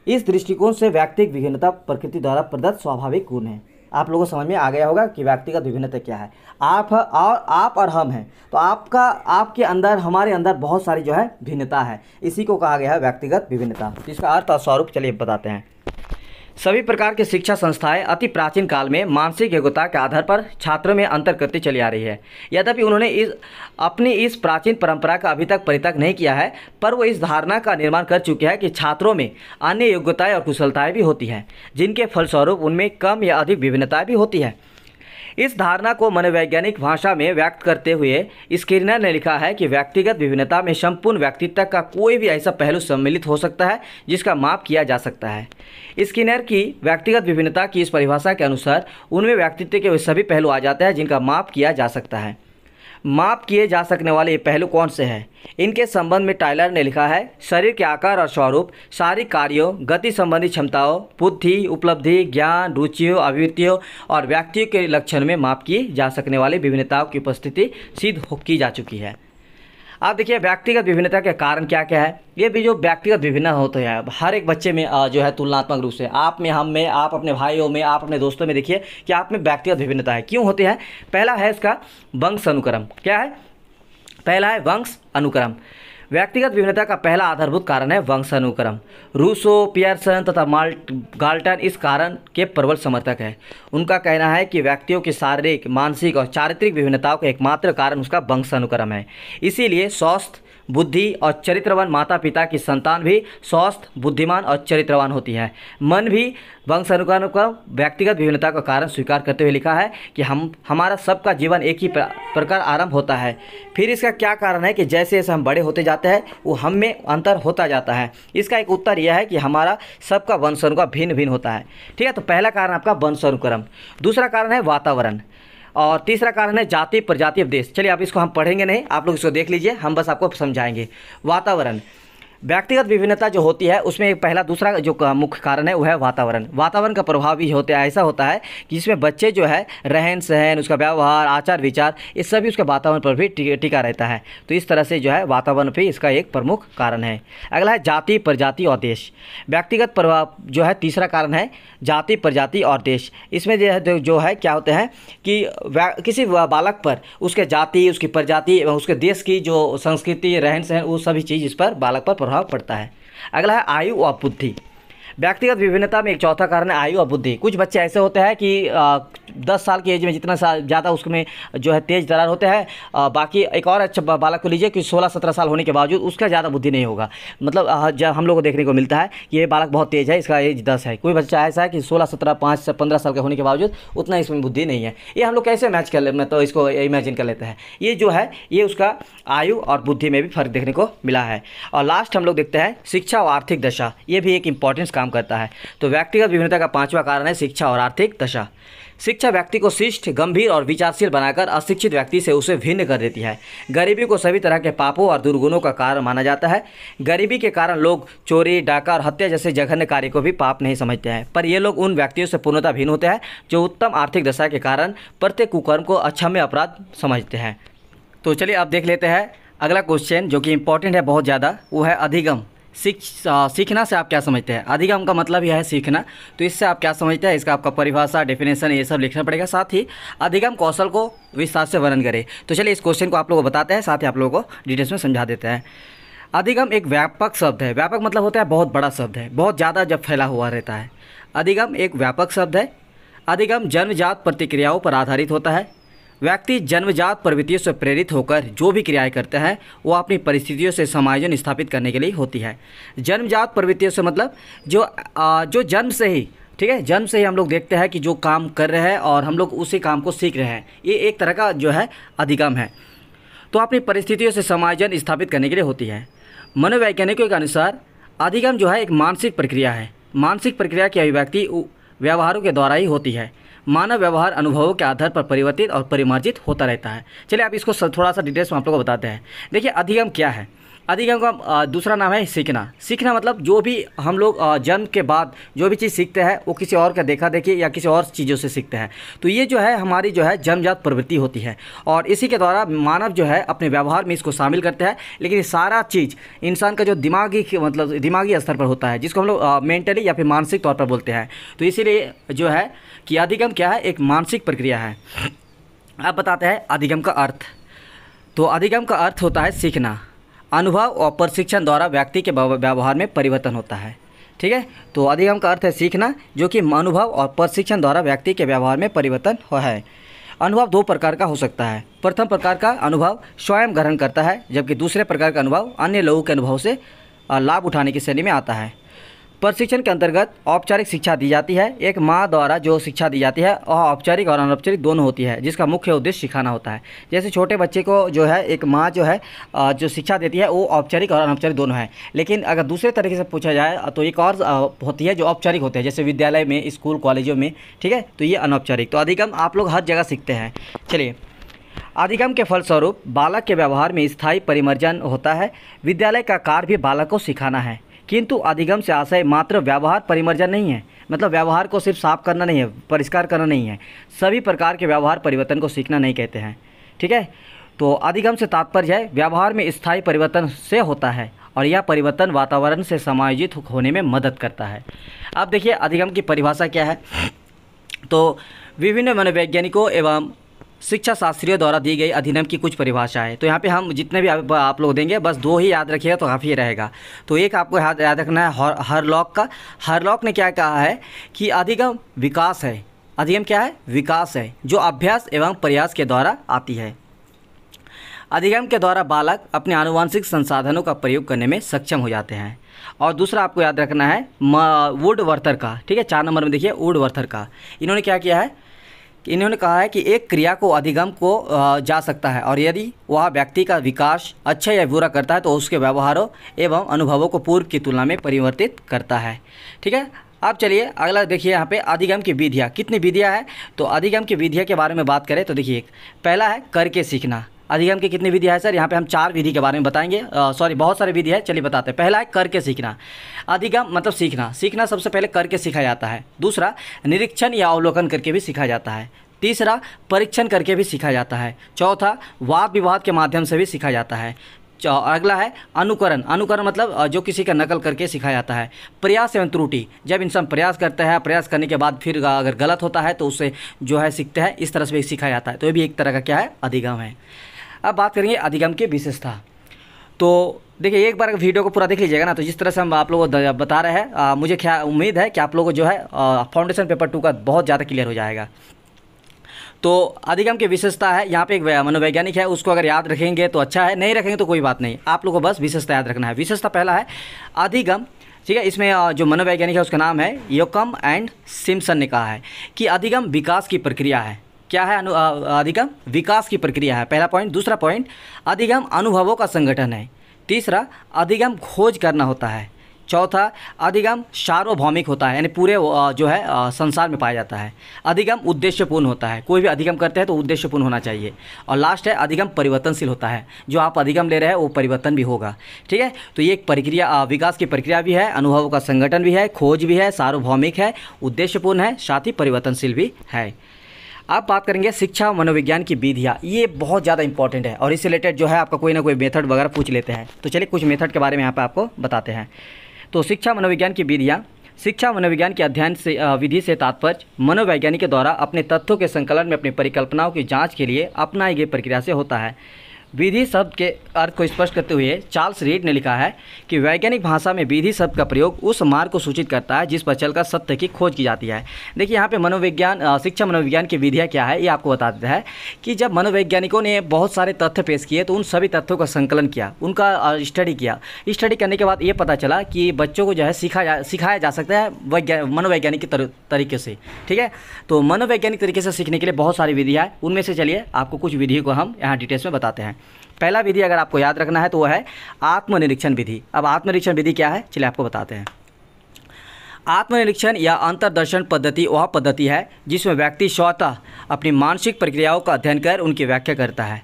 इस दृष्टिकोण से व्यक्तिगत विभिन्नता प्रकृति द्वारा प्रदत्त स्वाभाविक गुण है। आप लोगों को समझ में आ गया होगा कि व्यक्तिगत विभिन्नता क्या है। आप और हम हैं, तो आपके अंदर हमारे अंदर बहुत सारी जो है भिन्नता है, इसी को कहा गया है व्यक्तिगत विभिन्नता। इसका अर्थ और स्वरूप चलिए बताते हैं। सभी प्रकार की शिक्षा संस्थाएं अति प्राचीन काल में मानसिक योग्यता के आधार पर छात्रों में अंतर करती चली आ रही है। यद्यपि उन्होंने अपनी इस प्राचीन परंपरा का अभी तक परित्याग नहीं किया है, पर वो इस धारणा का निर्माण कर चुके हैं कि छात्रों में अन्य योग्यताएं और कुशलताएं भी होती हैं, जिनके फलस्वरूप उनमें कम या अधिक विभिन्नताएं भी होती है। इस धारणा को मनोवैज्ञानिक भाषा में व्यक्त करते हुए स्किनर ने लिखा है कि व्यक्तिगत विभिन्नता में संपूर्ण व्यक्तित्व का कोई भी ऐसा पहलू सम्मिलित हो सकता है जिसका माप किया जा सकता है। स्किनर की व्यक्तिगत विभिन्नता की इस परिभाषा के अनुसार उनमें व्यक्तित्व के वे सभी पहलू आ जाते हैं जिनका माप किया जा सकता है। माप किए जा सकने वाले ये पहलू कौन से हैं? इनके संबंध में टाइलर ने लिखा है, शरीर के आकार और स्वरूप, शारीरिक कार्यों, गति संबंधी क्षमताओं, बुद्धि, उपलब्धि, ज्ञान, रुचियों, अभिवृत्तियों और व्यक्तियों के लक्षण में माप की जा सकने वाली विभिन्नताओं की उपस्थिति सिद्ध की जा चुकी है। आप देखिए व्यक्तिगत विभिन्नता के कारण क्या क्या है। ये भी जो व्यक्तिगत विभिन्न होते हैं हर एक बच्चे में जो है तुलनात्मक रूप से आप में, हम में, आप अपने भाइयों में, आप अपने दोस्तों में देखिए कि आप में व्यक्तिगत विभिन्नता है। क्यों होती है? पहला है इसका वंश अनुक्रम। क्या है? पहला है वंश अनुक्रम। व्यक्तिगत विभिन्नता का पहला आधारभूत कारण है वंश अनुक्रम। रूसो, पियर्सन तथा गाल्टन इस कारण के प्रबल समर्थक है। उनका कहना है कि व्यक्तियों की शारीरिक, मानसिक और चारित्रिक विभिन्नताओं का एकमात्र कारण उसका वंश अनुक्रम है। इसीलिए स्वस्थ, बुद्धि और चरित्रवान माता पिता की संतान भी स्वस्थ, बुद्धिमान और चरित्रवान होती है। मन भी वंश अनुक्रम का व्यक्तिगत विभिन्नता का कारण स्वीकार करते हुए लिखा है कि हमारा सबका जीवन एक ही प्रकार आरंभ होता है। फिर इसका क्या कारण है कि जैसे जैसे हम बड़े होते जाते हैं वो हम में अंतर होता जाता है। इसका एक उत्तर यह है कि हमारा सबका वंश अनुक्रम भिन्न भिन्न होता है। ठीक है, तो पहला कारण आपका वंश अनुक्रम। दूसरा कारण है वातावरण और तीसरा कारण है जाति, प्रजाति, देश। चलिए आप इसको हम पढ़ेंगे नहीं, आप लोग इसको देख लीजिए, हम बस आपको समझाएंगे। वातावरण, व्यक्तिगत विभिन्नता जो होती है उसमें एक पहला दूसरा जो मुख्य कारण है वो है वातावरण। वातावरण का प्रभाव भी होता है, ऐसा होता है कि इसमें बच्चे जो है रहन सहन, उसका व्यवहार, आचार विचार, ये सभी उसके वातावरण पर भी टिका रहता है। तो इस तरह से जो है वातावरण भी इसका एक प्रमुख कारण है। अगला है जाति, प्रजाति और देश। व्यक्तिगत प्रभाव जो है तीसरा कारण है जाति, प्रजाति और देश। इसमें जो है क्या होते हैं कि किसी बालक पर उसके जाति, उसकी प्रजाति एवं उसके देश की जो संस्कृति, रहन सहन, वो सभी चीज़ इस पर बालक पर प्रभाव पड़ता है। अगला है आयु और बुद्धि। व्यक्तिगत विभिन्नता में एक चौथा कारण है आयु और बुद्धि। कुछ बच्चे ऐसे होते हैं कि 10 साल की एज में जितना ज़्यादा उसमें जो है तेज तर्रार होते हैं, बाकी एक और अच्छा बालक को लीजिए कि 16-17 साल होने के बावजूद उसका ज़्यादा बुद्धि नहीं होगा। मतलब जब हम लोग को देखने को मिलता है कि ये बालक बहुत तेज़ है, इसका एज 10 है। कोई बच्चा ऐसा है कि 16, 17, 5 से 15 साल का होने के बावजूद उतना इसमें बुद्धि नहीं है। ये हम लोग कैसे मैच कर ले, तो इसको इमेजिन कर लेते हैं। ये जो है ये उसका आयु और बुद्धि में भी फर्क देखने को मिला है। और लास्ट हम लोग देखते हैं शिक्षा और आर्थिक दशा। ये भी एक इंपॉर्टेंस काम करता है। तो व्यक्तिगत विभिन्नता का पांचवा कारण है शिक्षा और आर्थिक दशा। शिक्षा व्यक्ति को शिष्ट, गंभीर और विचारशील बनाकर अशिक्षित व्यक्ति से उसे भिन्न कर देती है। गरीबी को सभी तरह के पापों और दुर्गुणों का कारण माना जाता है। गरीबी के कारण लोग चोरी, डाका और हत्या जैसे जघन्य कार्य को भी पाप नहीं समझते हैं, पर ये लोग उन व्यक्तियों से पूर्णतः भिन्न होते हैं जो उत्तम आर्थिक दशा के कारण प्रत्येक कुकर्म को अक्षम्य अपराध समझते हैं। तो चलिए अब देख लेते हैं अगला क्वेश्चन जो कि इंपॉर्टेंट है बहुत ज़्यादा, वो है अधिगम। सीखना से आप क्या समझते हैं? अधिगम का मतलब यह है सीखना। तो इससे आप क्या समझते हैं, इसका आपका परिभाषा, डेफिनेशन, ये सब लिखना पड़ेगा। साथ ही अधिगम कौशल को विस्तार से वर्णन करें। तो चलिए इस क्वेश्चन को आप लोगों को बताते हैं, साथ ही आप लोगों को डिटेल्स में समझा देते हैं। अधिगम एक व्यापक शब्द है। व्यापक मतलब होता है बहुत बड़ा शब्द है, बहुत ज़्यादा जब फैला हुआ रहता है। अधिगम एक व्यापक शब्द है। अधिगम जन्मजात प्रतिक्रियाओं पर आधारित होता है। व्यक्ति जन्मजात प्रवृत्तियों से प्रेरित होकर जो भी क्रियाएं करते हैं वो अपनी परिस्थितियों से समायोजन स्थापित करने के लिए होती है। जन्मजात प्रवृत्तियों से मतलब जो जन्म से ही, ठीक है, जन्म से ही हम लोग देखते हैं कि जो काम कर रहे हैं और हम लोग उसी काम को सीख रहे हैं, ये एक तरह का जो है अधिगम है। तो अपनी परिस्थितियों से समायोजन स्थापित करने के लिए होती है। मनोवैज्ञानिकों के अनुसार अधिगम जो है एक मानसिक प्रक्रिया है। मानसिक प्रक्रिया की अभिव्यक्ति व्यवहारों के द्वारा ही होती है। मानव व्यवहार अनुभवों के आधार पर परिवर्तित और परिमार्जित होता रहता है। चलिए आप इसको थोड़ा सा डिटेल्स में आप लोगों को बताते हैं। देखिए अधिगम क्या है। अधिगम का दूसरा नाम है सीखना। सीखना मतलब जो भी हम लोग जन्म के बाद जो भी चीज़ सीखते हैं वो किसी और का देखा देखी या किसी और चीज़ों से सीखते हैं। तो ये जो है हमारी जो है जन्मजात प्रवृत्ति होती है और इसी के द्वारा मानव जो है अपने व्यवहार में इसको शामिल करते हैं। लेकिन ये सारा चीज़ इंसान का जो दिमागी स्तर पर होता है, जिसको हम लोग मेंटली या फिर मानसिक तौर पर बोलते हैं। तो इसीलिए जो है कि अधिगम क्या है, एक मानसिक प्रक्रिया है। अब बताते हैं अधिगम का अर्थ। तो अधिगम का अर्थ होता है सीखना। अनुभव और प्रशिक्षण द्वारा व्यक्ति के व्यवहार में परिवर्तन होता है। ठीक है, तो अधिगम का अर्थ है सीखना, जो कि अनुभव और प्रशिक्षण द्वारा व्यक्ति के व्यवहार में परिवर्तन हुआ है। अनुभव दो प्रकार का हो सकता है। प्रथम प्रकार का अनुभव स्वयं ग्रहण करता है, जबकि दूसरे प्रकार का अनुभव अन्य लोगों के अनुभव से लाभ उठाने की श्रेणी में आता है। प्रशिक्षण के अंतर्गत औपचारिक शिक्षा दी जाती है। एक माँ द्वारा जो शिक्षा दी जाती है वह औपचारिक और अनौपचारिक दोनों होती है, जिसका मुख्य उद्देश्य सिखाना होता है। जैसे छोटे बच्चे को जो है एक माँ जो है जो शिक्षा देती है वो औपचारिक और अनौपचारिक दोनों है। लेकिन अगर दूसरे तरीके से पूछा जाए तो एक और होती है जो औपचारिक होते हैं, जैसे विद्यालय में, स्कूल, कॉलेजों में। ठीक है, तो ये अनौपचारिक। तो अधिगम आप लोग हर जगह सीखते हैं। चलिए, अधिगम के फलस्वरूप बालक के व्यवहार में स्थायी परिमार्जन होता है। विद्यालय का कार्य भी बालक को सिखाना है, किंतु अधिगम से आशय मात्र व्यवहार परिमार्जन नहीं है। मतलब व्यवहार को सिर्फ साफ करना नहीं है, परिष्कार करना नहीं है। सभी प्रकार के व्यवहार परिवर्तन को सीखना नहीं कहते हैं। ठीक है, तो अधिगम से तात्पर्य है व्यवहार में स्थायी परिवर्तन से होता है और यह परिवर्तन वातावरण से समायोजित होने में मदद करता है। अब देखिए अधिगम की परिभाषा क्या है। तो विभिन्न मनोवैज्ञानिकों एवं शिक्षा शास्त्रियों द्वारा दी गई अधिगम की कुछ परिभाषा है। तो यहाँ पे हम जितने भी आप लोग देंगे बस 2 ही याद रखिएगा तो काफ़ी रहेगा। तो एक आपको याद रखना है हरलॉक का। हरलॉक ने क्या कहा है कि अधिगम विकास है। अधिगम क्या है? विकास है, जो अभ्यास एवं प्रयास के द्वारा आती है। अधिगम के द्वारा बालक अपने आनुवंशिक संसाधनों का प्रयोग करने में सक्षम हो जाते हैं। और दूसरा आपको याद रखना है वुडवर्थर का। ठीक है, 4 नंबर में देखिए वुडवर्थर का। इन्होंने क्या किया है, इन्होंने कहा है कि एक क्रिया को अधिगम को जा सकता है और यदि वह व्यक्ति का विकास अच्छा या बुरा करता है तो उसके व्यवहारों एवं अनुभवों को पूर्व की तुलना में परिवर्तित करता है। ठीक है, अब चलिए अगला देखिए यहाँ पे अधिगम की विधियाँ। कितनी विधियाँ हैं? तो अधिगम की विधियाँ के बारे में बात करें तो देखिए, पहला है करके सीखना। अधिगम की कितनी विधि है सर? यहाँ पे हम 4 विधि के बारे में बताएंगे, सॉरी बहुत सारे विधि है, चलिए बताते हैं। पहला है करके सीखना। अधिगम मतलब सीखना, सीखना सबसे पहले करके सीखा जाता है। दूसरा निरीक्षण या अवलोकन करके भी सीखा जाता है। तीसरा परीक्षण करके भी सीखा जाता है। चौथा वाद विवाद के माध्यम से भी सीखा जाता है। अगला है अनुकरण। अनुकरण मतलब जो किसी का नकल करके सीखा जाता है। प्रयास एवं त्रुटि, जब इंसान प्रयास करता है, प्रयास करने के बाद फिर अगर गलत होता है तो उससे जो है सीखते हैं, इस तरह से भी सीखा जाता है। तो ये भी एक तरह का क्या है? अधिगम है। अब बात करेंगे अधिगम की विशेषता। तो देखिए एक बार वीडियो को पूरा देख लीजिएगा ना, तो जिस तरह से हम आप लोगों को बता रहे हैं, मुझे क्या उम्मीद है कि आप लोगों को जो है फाउंडेशन पेपर 2 का बहुत ज़्यादा क्लियर हो जाएगा। तो अधिगम की विशेषता है, यहाँ पे एक मनोवैज्ञानिक है, उसको अगर याद रखेंगे तो अच्छा है, नहीं रखेंगे तो कोई बात नहीं, आप लोगों को बस विशेषता याद रखना है। विशेषता पहला है अधिगम, ठीक है। इसमें जो मनोवैज्ञानिक है उसका नाम है योकम एंड सिम्पसन ने कहा है कि अधिगम विकास की प्रक्रिया है। क्या है? अधिगम विकास की प्रक्रिया है, पहला पॉइंट। दूसरा पॉइंट, अधिगम अनुभवों का संगठन है। तीसरा, अधिगम खोज करना होता है। चौथा, अधिगम सार्वभौमिक होता है, यानी पूरे जो है संसार में पाया जाता है। अधिगम उद्देश्यपूर्ण होता है, कोई भी अधिगम करते हैं तो उद्देश्यपूर्ण होना चाहिए। और लास्ट है अधिगम परिवर्तनशील होता है, जो आप अधिगम ले रहे हैं वो परिवर्तन भी होगा, ठीक है। तो ये एक प्रक्रिया, विकास की प्रक्रिया भी है, अनुभवों का संगठन भी है, खोज भी है, सार्वभौमिक है, उद्देश्यपूर्ण है, साथ ही परिवर्तनशील भी है। अब बात करेंगे शिक्षा मनोविज्ञान की विधियाँ। ये बहुत ज़्यादा इंपॉर्टेंट है और इससे रिलेटेड जो है आपका कोई ना कोई मेथड वगैरह पूछ लेते हैं। तो चलिए कुछ मेथड के बारे में यहाँ पे आपको बताते हैं। तो शिक्षा मनोविज्ञान की विधियाँ। शिक्षा मनोविज्ञान के अध्ययन से विधि से तात्पर्य मनोवैज्ञानिक के द्वारा अपने तथ्यों के संकलन में अपनी परिकल्पनाओं की जांच के लिए अपनाई गई प्रक्रिया से होता है। विधि शब्द के अर्थ को स्पष्ट करते हुए चार्ल्स रीड ने लिखा है कि वैज्ञानिक भाषा में विधि शब्द का प्रयोग उस मार्ग को सूचित करता है जिस पर चलकर सत्य की खोज की जाती है। देखिए यहाँ पे मनोविज्ञान, शिक्षा मनोविज्ञान की विधियाँ क्या है ये आपको बता देता है कि जब मनोवैज्ञानिकों ने बहुत सारे तथ्य पेश किए तो उन सभी तथ्यों का संकलन किया, उनका स्टडी किया। स्टडी करने के बाद ये पता चला कि बच्चों को जो है सिखाया जा सकता है मनोवैज्ञानिक के तरीके से, ठीक है। तो मनोवैज्ञानिक तरीके से सीखने के लिए बहुत सारी विधियाँ हैं, उनमें से चलिए आपको कुछ विधियों को हम यहाँ डिटेल्स में बताते हैं। पहला विधि अगर आपको याद रखना है तो वह है आत्मनिरीक्षण विधि। अब आत्मनिरीक्षण विधि क्या है चलिए आपको बताते हैं। आत्मनिरीक्षण या अंतर्दर्शन पद्धति वह पद्धति है जिसमें व्यक्ति स्वतः अपनी मानसिक प्रक्रियाओं का अध्ययन कर उनकी व्याख्या करता है।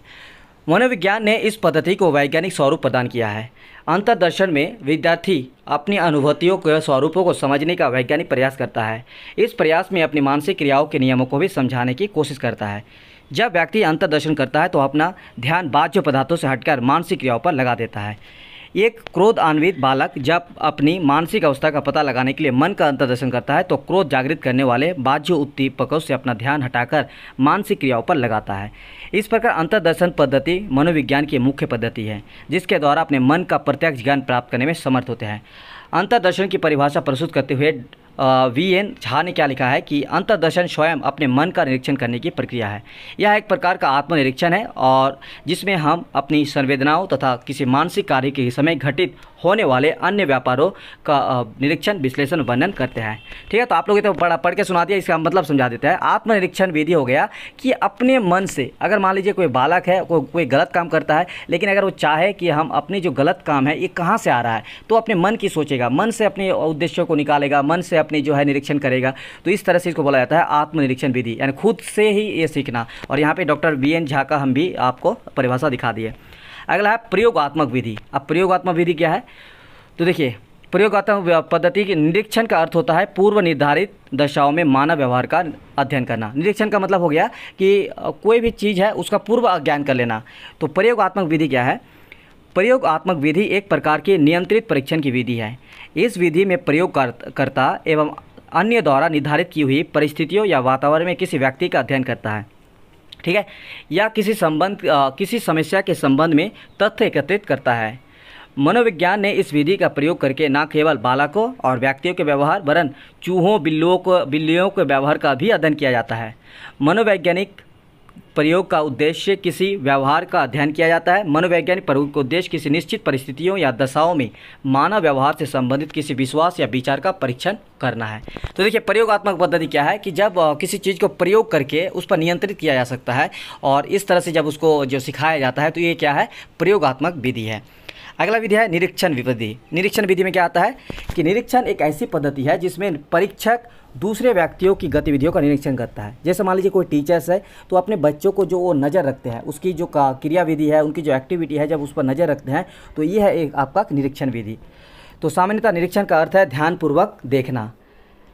मनोविज्ञान ने इस पद्धति को वैज्ञानिक स्वरूप प्रदान किया है। अंतर्दर्शन में विद्यार्थी अपनी अनुभूतियों के स्वरूपों को समझने का वैज्ञानिक प्रयास करता है। इस प्रयास में अपनी मानसिक क्रियाओं के नियमों को भी समझाने की कोशिश करता है। जब व्यक्ति अंतर्दर्शन करता है तो अपना ध्यान बाह्य पदार्थों से हटकर मानसिक क्रियाओं पर लगा देता है। एक क्रोधान्वित बालक जब अपनी मानसिक अवस्था का पता लगाने के लिए मन का अंतर्दर्शन करता है तो क्रोध जागृत करने वाले बाह्य उद्दीपकों से अपना ध्यान हटाकर मानसिक क्रियाओं पर लगाता है। इस प्रकार अंतर्दर्शन पद्धति मनोविज्ञान की मुख्य पद्धति है जिसके द्वारा अपने मन का प्रत्यक्ष ज्ञान प्राप्त करने में समर्थ होते हैं। अंतर्दर्शन की परिभाषा प्रस्तुत करते हुए वी.एन. झा ने क्या लिखा है कि अंतर्दर्शन स्वयं अपने मन का निरीक्षण करने की प्रक्रिया है। यह एक प्रकार का आत्मनिरीक्षण है और जिसमें हम अपनी संवेदनाओं तथा किसी मानसिक कार्य के समय घटित होने वाले अन्य व्यापारों का निरीक्षण, विश्लेषण, वर्णन करते हैं। ठीक है, तो आप लोग तो बड़ा पढ़ के सुना दिया, इसका मतलब समझा देता है। आत्मनिरीक्षण विधि हो गया कि अपने मन से, अगर मान लीजिए कोई बालक है, कोई गलत काम करता है, लेकिन अगर वो चाहे कि हम अपनी जो गलत काम है ये कहाँ से आ रहा है, तो अपने मन की सोचेगा, मन से अपने उद्देश्यों को निकालेगा, मन से अपनी जो है निरीक्षण करेगा। तो इस तरह से इसको बोला जाता है आत्मनिरीक्षण विधि, यानी खुद से ही ये सीखना। और यहाँ पे डॉक्टर वी.एन. झा का हम भी आपको परिभाषा दिखा दिए। अगला है प्रयोगात्मक विधि। अब प्रयोगात्मक विधि क्या है, तो देखिए प्रयोगात्मक पद्धति के निरीक्षण का अर्थ होता है पूर्व निर्धारित दशाओं में मानव व्यवहार का अध्ययन करना। निरीक्षण का मतलब हो गया कि कोई भी चीज़ है उसका पूर्व ज्ञान कर लेना। तो प्रयोगात्मक विधि क्या है, प्रयोगात्मक विधि एक प्रकार की नियंत्रित परीक्षण की विधि है। इस विधि में प्रयोगकर्ता एवं अन्य द्वारा निर्धारित की हुई परिस्थितियों या वातावरण में किसी व्यक्ति का अध्ययन करता है, ठीक है, या किसी समस्या के संबंध में तथ्य एकत्रित करता है। मनोविज्ञान ने इस विधि का प्रयोग करके न केवल बालकों और व्यक्तियों के व्यवहार वरन चूहों, बिल्लियों के व्यवहार का भी अध्ययन किया जाता है। मनोवैज्ञानिक प्रयोग का उद्देश्य किसी व्यवहार का अध्ययन किया जाता है। मनोवैज्ञानिक प्रयोग का उद्देश्य किसी निश्चित परिस्थितियों या दशाओं में मानव व्यवहार से संबंधित किसी विश्वास या विचार का परीक्षण करना है। तो देखिए प्रयोगात्मक पद्धति क्या है कि जब किसी चीज़ को प्रयोग करके उस पर नियंत्रित किया जा सकता है और इस तरह से जब उसको जो सिखाया जाता है, तो ये क्या है, प्रयोगात्मक विधि है। अगला विधि है निरीक्षण विधि। निरीक्षण विधि में क्या आता है कि निरीक्षण एक ऐसी पद्धति है जिसमें परीक्षक दूसरे व्यक्तियों की गतिविधियों का निरीक्षण करता है। जैसे मान लीजिए कोई टीचर्स है तो अपने बच्चों को जो वो नज़र रखते हैं, उसकी जो क्रियाविधि है, उनकी जो एक्टिविटी है, जब उस पर नज़र रखते हैं तो ये है एक आपका निरीक्षण विधि। तो सामान्यतः निरीक्षण का अर्थ है ध्यानपूर्वक देखना।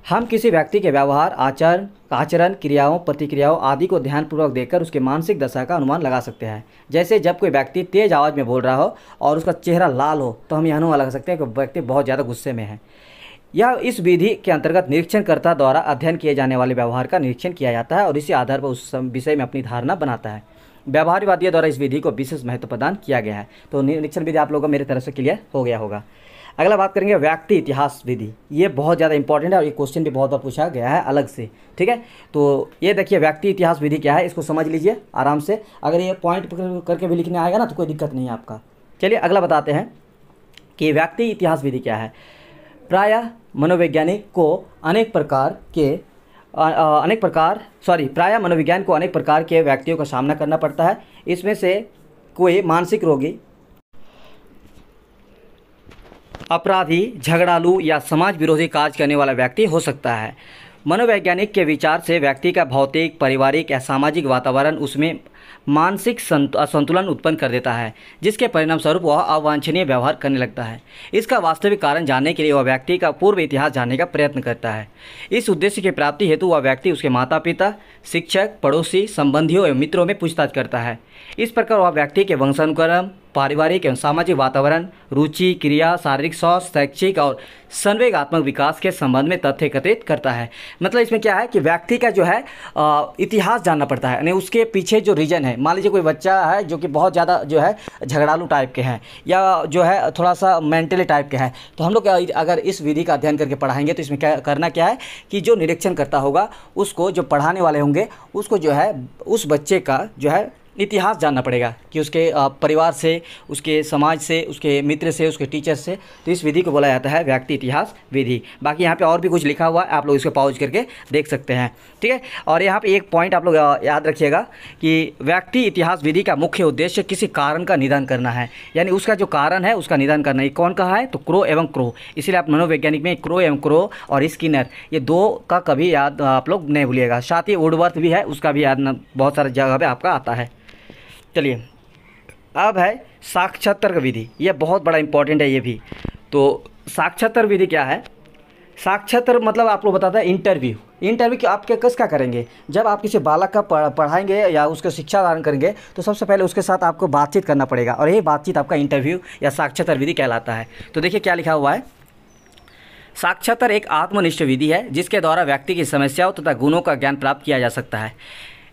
हम किसी व्यक्ति के व्यवहार, आचरण, क्रियाओं, प्रतिक्रियाओं आदि को ध्यानपूर्वक देखकर उसके मानसिक दशा का अनुमान लगा सकते हैं। जैसे जब कोई व्यक्ति तेज़ आवाज़ में बोल रहा हो और उसका चेहरा लाल हो तो हम यह अनुमान लगा सकते हैं कि व्यक्ति बहुत ज़्यादा गुस्से में है। यह इस विधि के अंतर्गत निरीक्षणकर्ता द्वारा अध्ययन किए जाने वाले व्यवहार का निरीक्षण किया जाता है और इसी आधार पर उस विषय में अपनी धारणा बनाता है। व्यवहारवादियों द्वारा इस विधि को विशेष महत्व प्रदान किया गया है। तो निरीक्षण विधि आप लोगों को मेरी तरफ से क्लियर हो गया होगा। अगला बात करेंगे व्यक्ति इतिहास विधि। ये बहुत ज़्यादा इंपॉर्टेंट है और ये क्वेश्चन भी बहुत बार पूछा गया है अलग से, ठीक है। तो ये देखिए व्यक्ति इतिहास विधि क्या है, इसको समझ लीजिए आराम से। अगर ये पॉइंट करके भी लिखने आएगा ना तो कोई दिक्कत नहीं है आपका। चलिए अगला बताते हैं कि व्यक्ति इतिहास विधि क्या है। प्रायः मनोवैज्ञानिक को अनेक प्रकार के व्यक्तियों का सामना करना पड़ता है। इसमें से कोई मानसिक रोगी, अपराधी, झगड़ालू या समाज विरोधी कार्य करने वाला व्यक्ति हो सकता है। मनोवैज्ञानिक के विचार से व्यक्ति का भौतिक, पारिवारिक या सामाजिक वातावरण उसमें मानसिक असंतुलन उत्पन्न कर देता है, जिसके परिणामस्वरूप वह अवांछनीय व्यवहार करने लगता है। इसका वास्तविक कारण जानने के लिए वह व्यक्ति का पूर्व इतिहास जानने का प्रयत्न करता है। इस उद्देश्य की प्राप्ति हेतु वह व्यक्ति उसके माता पिता, शिक्षक, पड़ोसी, संबंधियों एवं मित्रों में पूछताछ करता है। इस प्रकार वह व्यक्ति के वंशानुक्रम, पारिवारिक एवं सामाजिक वातावरण, रुचि, क्रिया, शारीरिक स्वास्थ्य, शैक्षिक और संवेगात्मक विकास के संबंध में तथ्य एकत्रित करता है। मतलब इसमें क्या है कि व्यक्ति का जो है इतिहास जानना पड़ता है, यानी उसके पीछे जो रीजन है। मान लीजिए कोई बच्चा है जो कि बहुत ज़्यादा जो है झगड़ालू टाइप के हैं या जो है थोड़ा सा मेंटली टाइप के हैं, तो हम लोग अगर इस विधि का अध्ययन करके पढ़ाएंगे तो इसमें क्या करना क्या है कि जो निरीक्षण करता होगा उसको, जो पढ़ाने वाले होंगे उसको जो है उस बच्चे का जो है इतिहास जानना पड़ेगा कि उसके परिवार से, उसके समाज से, उसके मित्र से, उसके टीचर से। तो इस विधि को बोला जाता है व्यक्ति इतिहास विधि। बाकी यहाँ पे और भी कुछ लिखा हुआ है, आप लोग इसको पॉज करके देख सकते हैं, ठीक है। और यहाँ पे एक पॉइंट आप लोग याद रखिएगा कि व्यक्ति इतिहास विधि का मुख्य उद्देश्य किसी कारण का निदान करना है, यानी उसका जो कारण है उसका निदान करना। ये कौन कहा है? तो क्रो एवं क्रो। इसीलिए आप मनोवैज्ञानिक में क्रो एवं क्रो और स्किनर, ये दो का कभी याद आप लोग नहीं भूलिएगा। साथ ही वुडवर्थ भी है, उसका भी याद बहुत सारी जगह पर आपका आता है। चलिए अब है साक्षात्कार विधि। यह बहुत बड़ा इंपॉर्टेंट है ये भी। तो साक्षात्कार विधि क्या है? साक्षात्कार मतलब आप लोग बताता है इंटरव्यू कि आप क्या करेंगे जब आप किसी बालक का पढ़ाएंगे या उसको शिक्षा दान करेंगे तो सबसे पहले उसके साथ आपको बातचीत करना पड़ेगा और यही बातचीत आपका इंटरव्यू या साक्षात्कार विधि कहलाता है। तो देखिए क्या लिखा हुआ है। साक्षात्कार एक आत्मनिष्ठ विधि है जिसके द्वारा व्यक्ति की समस्याओं तथा गुणों का ज्ञान प्राप्त किया जा सकता है।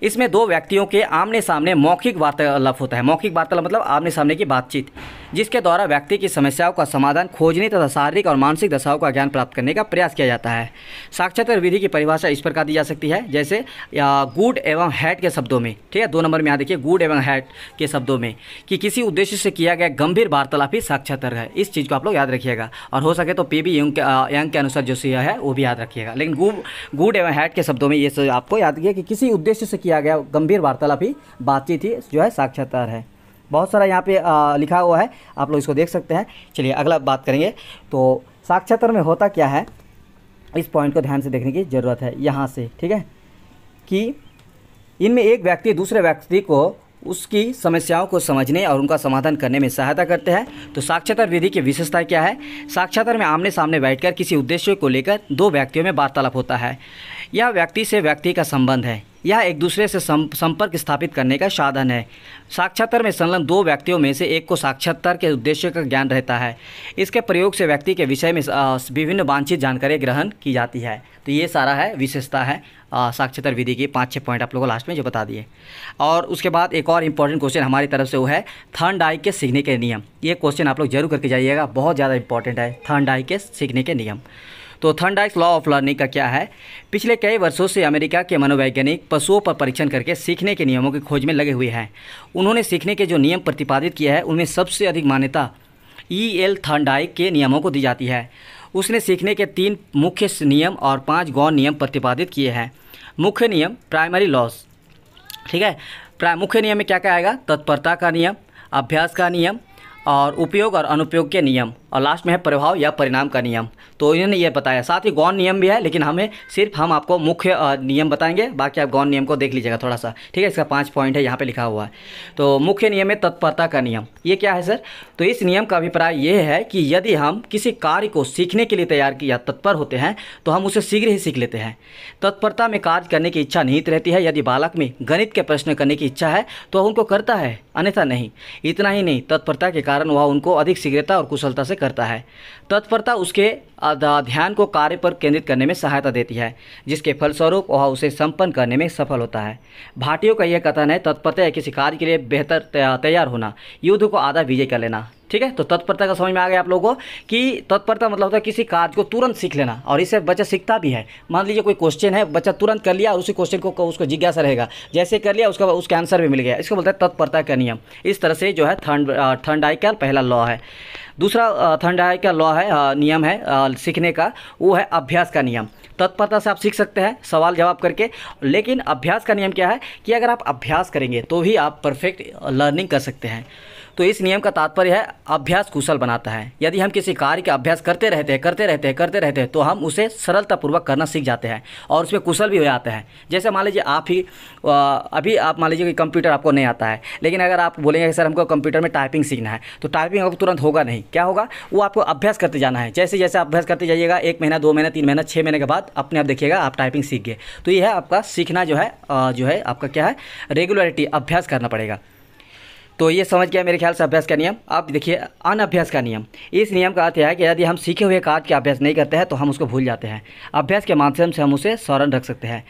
इसमें दो व्यक्तियों के आमने सामने मौखिक वार्तालाप होता है। मौखिक वार्तालाप मतलब आमने सामने की बातचीत, जिसके द्वारा व्यक्ति की समस्याओं का समाधान खोजने तथा शारीरिक और मानसिक दशाओं का ज्ञान प्राप्त करने का प्रयास किया जाता है। साक्षात्कार विधि की परिभाषा इस प्रकार दी जा सकती है, जैसे गुड एवं हैट के शब्दों में, ठीक है, 2 नंबर में यहाँ देखिए गुड एवं हैट के शब्दों में कि किसी उद्देश्य से किया गया गंभीर वार्तालाप ही साक्षात्कार है। इस चीज़ को आप लोग याद रखिएगा और हो सके तो पीबी यंग के अनुसार जो सी है वो भी याद रखिएगा। लेकिन गुड एवं हैट के शब्दों में ये आपको याद रखिए कि किसी उद्देश्य से किया गया गंभीर वार्तालाप ही बातचीत ही जो है साक्षात्कार है। बहुत सारा यहाँ पे लिखा हुआ है, आप लोग इसको देख सकते हैं। चलिए अगला बात करेंगे। तो साक्षात्कार में होता क्या है, इस पॉइंट को ध्यान से देखने की ज़रूरत है यहाँ से, ठीक है, कि इनमें एक व्यक्ति दूसरे व्यक्ति को उसकी समस्याओं को समझने और उनका समाधान करने में सहायता करते हैं। तो साक्षात्कार विधि की विशेषता क्या है? साक्षात्कार में आमने सामने बैठकर किसी उद्देश्य को लेकर दो व्यक्तियों में वार्तालाप होता है। यह व्यक्ति से व्यक्ति का संबंध है, यह एक दूसरे से संपर्क स्थापित करने का साधन है। साक्षात्कार में संलग्न दो व्यक्तियों में से एक को साक्षात्कार के उद्देश्य का ज्ञान रहता है। इसके प्रयोग से व्यक्ति के विषय में विभिन्न वांछित जानकारी ग्रहण की जाती है। तो ये सारा है विशेषता है साक्षात्कार विधि की। 5-6 पॉइंट आप लोगों को लास्ट में जो बता दिए। और उसके बाद एक और इम्पॉर्टेंट क्वेश्चन हमारी तरफ से वो है थॉर्नडाइक के सीखने के नियम। ये क्वेश्चन आप लोग जरूर करके जाइएगा, बहुत ज़्यादा इंपॉर्टेंट है थॉर्नडाइक के सीखने के नियम। तो थॉर्नडाइक्स लॉ ऑफ लर्निंग का क्या है? पिछले कई वर्षों से अमेरिका के मनोवैज्ञानिक पशुओं पर परीक्षण करके सीखने के नियमों की खोज में लगे हुए हैं। उन्होंने सीखने के जो नियम प्रतिपादित किए हैं उनमें सबसे अधिक मान्यता E.L. थॉर्नडाइक के नियमों को दी जाती है। उसने सीखने के 3 मुख्य नियम और 5 गौण नियम प्रतिपादित किए हैं। मुख्य नियम प्राइमरी लॉज, ठीक है। मुख्य नियम में क्या क्या आएगा? तत्परता का नियम, अभ्यास का नियम, और उपयोग और अनुपयोग के नियम, और लास्ट में है प्रभाव या परिणाम का नियम। तो इन्होंने ये बताया, साथ ही गौण नियम भी है, लेकिन हम आपको मुख्य नियम बताएंगे, बाकी आप गौण नियम को देख लीजिएगा थोड़ा सा, ठीक है। इसका 5 पॉइंट है, यहाँ पे लिखा हुआ है। तो मुख्य नियम है तत्परता का नियम। ये क्या है सर? तो इस नियम का अभिप्राय ये है कि यदि हम किसी कार्य को सीखने के लिए तैयार किया तत्पर होते हैं तो हम उसे शीघ्र ही सीख लेते हैं। तत्परता में कार्य करने की इच्छा निहित रहती है। यदि बालक में गणित के प्रश्न करने की इच्छा है तो उनको करता है, अन्यथा नहीं। इतना ही नहीं, तत्परता के कारण वह उनको अधिक शीघ्रता और कुशलता से करता है। तत्परता उसके ध्यान को कार्य पर केंद्रित करने में सहायता देती है, जिसके फलस्वरूप वह उसे संपन्न करने में सफल होता है। भाटियों का यह कथन है, तत्परता है किसी कार्य के लिए बेहतर तैयार होना, युद्ध को आधा विजय कर लेना। ठीक है, तो तत्परता का समझ में आ गया आप लोगों को कि तत्परता मतलब होता है किसी कार्य को तुरंत सीख लेना, और इससे बच्चा सीखता भी है। मान लीजिए कोई क्वेश्चन है, बच्चा तुरंत कर लिया और उसी क्वेश्चन को उसको जिज्ञासा रहेगा, जैसे कर लिया उसका आंसर भी मिल गया। इसको बोलते हैं तत्परता का नियम। इस तरह से जो है थर्मोडायनामिक्स पहला लॉ है। दूसरा थर्मोडायनामिक्स लॉ है, नियम है सीखने का, वो है अभ्यास का नियम। तत्परता से आप सीख सकते हैं सवाल जवाब करके, लेकिन अभ्यास का नियम क्या है कि अगर आप अभ्यास करेंगे तो ही आप परफेक्ट लर्निंग कर सकते हैं। तो इस नियम का तात्पर्य है अभ्यास कुशल बनाता है। यदि हम किसी कार्य का अभ्यास करते रहते हैं तो हम उसे सरलतापूर्वक करना सीख जाते हैं और उसमें कुशल भी हो जाते हैं। जैसे मान लीजिए अभी आप मान लीजिए कि कंप्यूटर आपको नहीं आता है, लेकिन अगर आप बोलेंगे कि सर हमको कंप्यूटर में टाइपिंग सीखना है, तो टाइपिंग आपको तुरंत होगा नहीं। क्या होगा? वो आपको अभ्यास करते जाना है। जैसे जैसे अभ्यास करते जाइएगा, 1 महीना 2 महीना 3 महीना 6 महीने के बाद अपने आप देखिएगा आप टाइपिंग सीख गए। तो ये है आपका सीखना जो है आपका क्या है, रेगुलरिटी, अभ्यास करना पड़ेगा। तो ये समझ गया मेरे ख्याल से अभ्यास का नियम। अब देखिए अनअभ्यास का नियम। इस नियम का अर्थ है कि यदि हम सीखे हुए कार्य का अभ्यास नहीं करते हैं तो हम उसको भूल जाते हैं। अभ्यास के माध्यम से हम उसे स्मरण रख सकते हैं।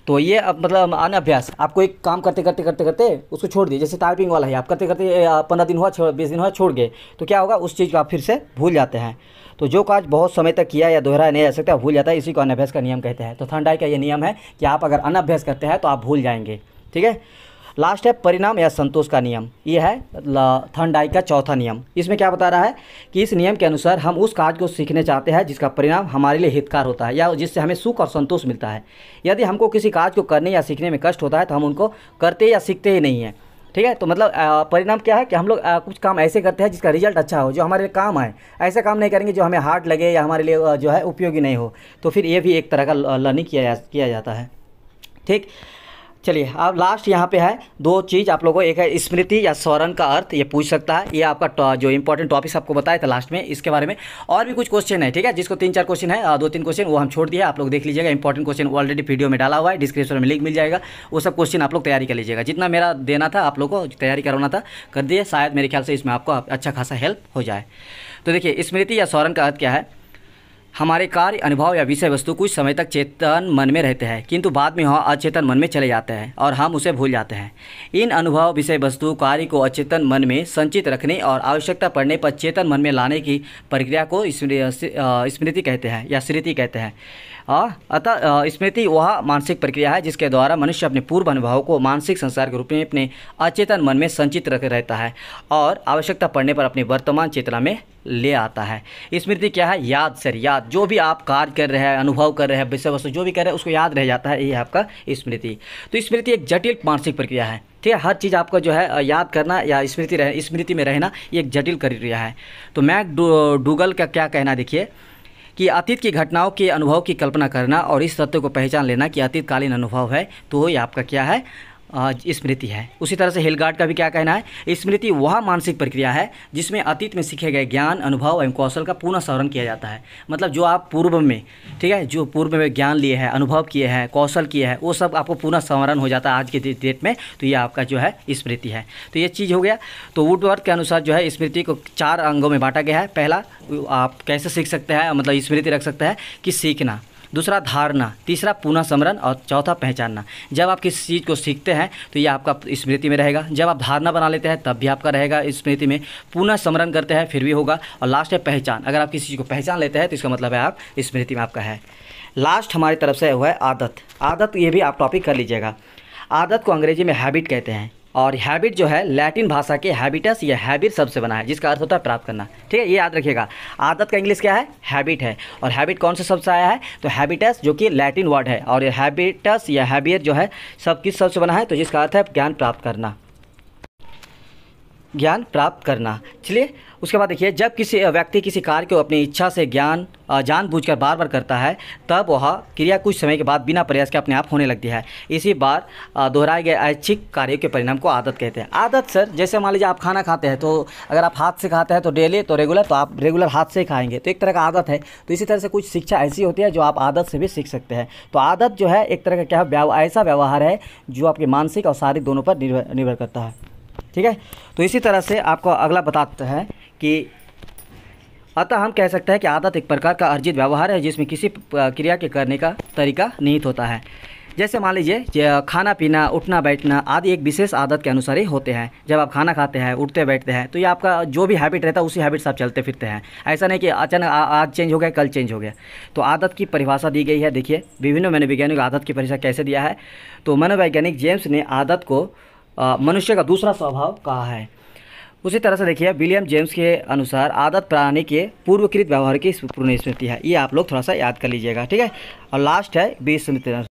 तो ये अब मतलब अनअभ्यास, आपको एक काम करते उसको छोड़ दिए, जैसे टाइपिंग वाला है, आप करते 15 दिन हुआ 20 दिन हुआ छोड़ गए, तो क्या होगा, उस चीज़ को आप फिर से भूल जाते हैं। तो जो कार्य बहुत समय तक किया या दोहराया नहीं जा सकता भूल जाता है, इसी को अनअभ्यास का नियम कहते हैं। तो थर्मोडायनामिक्स का ये नियम है कि आप अगर अनअभ्यास करते हैं तो आप भूल जाएंगे। ठीक है, लास्ट है परिणाम या संतोष का नियम। ये है थर्मोडायनामिक्स का चौथा नियम। इसमें क्या बता रहा है कि इस नियम के अनुसार हम उस कार्य को सीखने चाहते हैं जिसका परिणाम हमारे लिए हितकार होता है या जिससे हमें सुख और संतोष मिलता है। यदि हमको किसी कार्य को करने या सीखने में कष्ट होता है तो हम उनको करते या सीखते ही नहीं हैं। ठीक है, तो मतलब परिणाम क्या है कि हम लोग कुछ काम ऐसे करते हैं जिसका रिजल्ट अच्छा हो, जो हमारे लिए काम आए। ऐसा काम नहीं करेंगे जो हमें हार्ड लगे या हमारे लिए जो है उपयोगी नहीं हो। तो फिर ये भी एक तरह का लर्निंग किया जाता है। ठीक, चलिए अब लास्ट यहाँ पे है 2 चीज़ आप लोगों को, एक है स्मृति या स्मरण का अर्थ, ये पूछ सकता है। ये आपका जो इंपॉर्टेंट टॉपिक्स आपको बताया था लास्ट में, इसके बारे में और भी कुछ क्वेश्चन है। ठीक है, जिसको 3-4 क्वेश्चन है, 2-3 क्वेश्चन वो हम छोड़ दिए, आप लोग देख लीजिएगा। इंपॉर्टेंट क्वेश्चन ऑलरेडी वीडियो में डाला हुआ है, डिस्क्रिप्शन में लिंक मिल जाएगा। वो सब क्वेश्चन आप लोग तैयारी कर लीजिएगा। जितना मेरा देना था आप लोग को तैयारी करवाना था कर दिए, शायद मेरे ख्याल से इसमें आपको अच्छा खासा हेल्प हो जाए। तो देखिए स्मृति या स्मरण का अर्थ क्या है, हमारे कार्य, अनुभव या विषय वस्तु कुछ समय तक चेतन मन में रहते हैं, किंतु बाद में वह अचेतन मन में चले जाते हैं और हम उसे भूल जाते हैं। इन अनुभव, विषय वस्तु, कार्य को अचेतन मन में संचित रखने और आवश्यकता पड़ने पर चेतन मन में लाने की प्रक्रिया को स्मृति कहते हैं या स्मृति कहते हैं। अतः स्मृति वह मानसिक प्रक्रिया है जिसके द्वारा मनुष्य अपने पूर्व अनुभवों को मानसिक संसार के रूप में अपने अचेतन मन में संचित रख रहता है और आवश्यकता पड़ने पर अपने वर्तमान चेतना में ले आता है। स्मृति क्या है? याद। सर याद, जो भी आप कार्य कर रहे हैं, अनुभव कर रहे हैं, विषय वस्तु जो भी कर रहे हैं उसको याद रह जाता है, ये है आपका स्मृति। तो स्मृति एक जटिल मानसिक प्रक्रिया है। ठीक है, हर चीज़ आपका जो है याद करना या स्मृति में रहना ये एक जटिल प्रक्रिया है। तो मैकडूगल का क्या कहना देखिए कि अतीत की घटनाओं के अनुभव की कल्पना करना और इस तथ्य को पहचान लेना कि अतीतकालीन अनुभव है, तो ये आपका क्या है, स्मृति है। उसी तरह से हिलगार्ड का भी क्या कहना है, स्मृति वह मानसिक प्रक्रिया है जिसमें अतीत में सीखे गए ज्ञान, अनुभव एवं कौशल का पुनः स्मरण किया जाता है। मतलब जो आप पूर्व में, ठीक है, जो पूर्व में ज्ञान लिए हैं, अनुभव किए हैं, कौशल किए हैं, वो सब आपको पुनः स्मरण हो जाता है आज के डेट में। तो ये आपका जो है स्मृति है। तो ये चीज़ हो गया। तो वुडवर्थ के अनुसार जो है स्मृति को 4 अंगों में बांटा गया है। पहला, आप कैसे सीख सकते हैं, मतलब स्मृति रख सकते हैं कि सीखना। दूसरा धारणा, तीसरा पुनः स्मरण और चौथा पहचानना। जब आप किसी चीज़ को सीखते हैं तो ये आपका स्मृति में रहेगा। जब आप धारणा बना लेते हैं तब भी आपका रहेगा स्मृति में। पुनः स्मरण करते हैं फिर भी होगा। और लास्ट है पहचान। अगर आप किसी चीज़ को पहचान लेते हैं तो इसका मतलब है आप स्मृति में आपका है। लास्ट हमारी तरफ से हुआ है आदत। आदत ये भी आप टॉपिक कर लीजिएगा। आदत को अंग्रेजी में हैबिट कहते हैं और हैबिट जो है लैटिन भाषा के हैबिटस या हैबिट शब्द से बना है, जिसका अर्थ होता है प्राप्त करना। ठीक है, ये याद रखिएगा। आदत का इंग्लिश क्या है? हैबिट है। और हैबिट कौन से शब्द से आया है? तो हैबिटस, जो कि लैटिन वर्ड है। और ये हैबिटस या हैबिट जो है सब किस शब्द से बना है? तो जिसका अर्थ है ज्ञान प्राप्त करना। ज्ञान प्राप्त करना। चलिए उसके बाद देखिए, जब किसी व्यक्ति किसी कार्य को अपनी इच्छा से जानबूझकर बार बार करता है, तब वह क्रिया कुछ समय के बाद बिना प्रयास के अपने आप होने लगती है। इसी बार दोहराए गए ऐच्छिक कार्यों के परिणाम को आदत कहते हैं। आदत सर, जैसे मान लीजिए आप खाना खाते हैं, तो अगर आप हाथ से खाते हैं तो डेली, तो रेगुलर, तो आप रेगुलर हाथ से ही खाएंगे, तो एक तरह का आदत है। तो इसी तरह से कुछ शिक्षा ऐसी होती है जो आप आदत से भी सीख सकते हैं। तो आदत जो है एक तरह का क्या है, ऐसा व्यवहार है जो आपके मानसिक और शारीरिक दोनों पर निर्भर करता है। ठीक है, तो इसी तरह से आपको अगला बताते हैं कि अतः हम कह सकते हैं कि आदत एक प्रकार का अर्जित व्यवहार है जिसमें किसी क्रिया के करने का तरीका निहित होता है। जैसे मान लीजिए खाना पीना, उठना बैठना आदि एक विशेष आदत के अनुसार ही होते हैं। जब आप खाना खाते हैं, उठते बैठते हैं, तो ये आपका जो भी हैबिट रहता है उसी हैबिट से आप चलते फिरते हैं। ऐसा नहीं कि अचानक आज चेंज हो गया, कल चेंज हो गया। तो आदत की परिभाषा दी गई है। देखिए विभिन्न मनोवैज्ञानिक आदत की परिभाषा कैसे दिया है। तो मनोवैज्ञानिक जेम्स ने आदत को मनुष्य का दूसरा स्वभाव कहा है। उसी तरह से देखिए विलियम जेम्स के अनुसार आदत प्राणी के पूर्वकृत व्यवहार की पूर्ण स्मृति है। ये आप लोग थोड़ा सा याद कर लीजिएगा। ठीक है, और लास्ट है 20 स्मृति।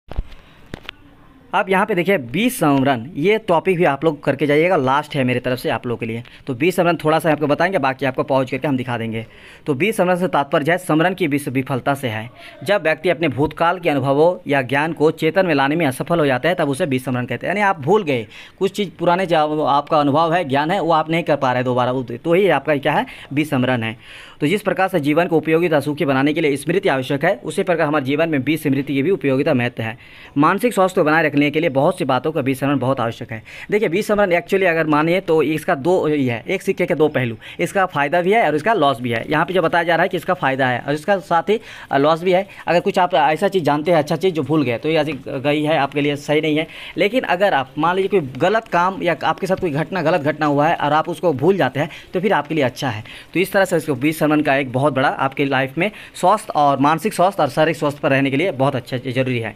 अब यहाँ पे देखिए 20 स्मरण, ये टॉपिक भी आप लोग करके जाइएगा, लास्ट है मेरी तरफ से आप लोगों के लिए। तो 20 स्मरण थोड़ा सा आपको बताएंगे, बाकी आपको पहुँच करके हम दिखा देंगे। तो 20 स्मरण से तात्पर्य है स्मरण की विफलता से है। जब व्यक्ति अपने भूतकाल के अनुभवों या ज्ञान को चेतन में लाने में असफल हो जाता है, तब उसे 20 स्मरण कहते हैं। यानी आप भूल गए कुछ चीज़, पुराने जो आपका अनुभव है, ज्ञान है, वो आप नहीं कर पा रहे दोबारा, तो ही आपका क्या है, 20 स्मरण है। तो जिस प्रकार से जीवन को उपयोगी तथा सुखी बनाने के लिए स्मृति आवश्यक है, उसी प्रकार हमारे जीवन में 20 स्मृति की भी उपयोगिता महत्व है। मानसिक स्वास्थ्य को बनाए रखने के लिए बहुत सी बातों का 20 स्मरण बहुत आवश्यक है। देखिए 20 स्मरण एक्चुअली अगर मानिए तो इसका दो ही है, एक सिक्के के दो पहलू। इसका फ़ायदा भी है और इसका लॉस भी है। यहाँ पे जो बताया जा रहा है कि इसका फ़ायदा है और इसका साथ ही लॉस भी है। अगर कुछ आप ऐसा चीज़ जानते हैं, अच्छा चीज़ जो भूल गए, तो ये ऐसी गई है आपके लिए सही नहीं है। लेकिन अगर आप मान लीजिए कोई गलत काम या आपके साथ कोई गलत घटना हुआ है और आप उसको भूल जाते हैं, तो फिर आपके लिए अच्छा है। तो इस तरह से इसको 20 स्मरण का एक बहुत बड़ा आपकी लाइफ में स्वास्थ्य और मानसिक स्वास्थ्य और शारीरिक स्वास्थ्य पर रहने के लिए बहुत अच्छा जरूरी है।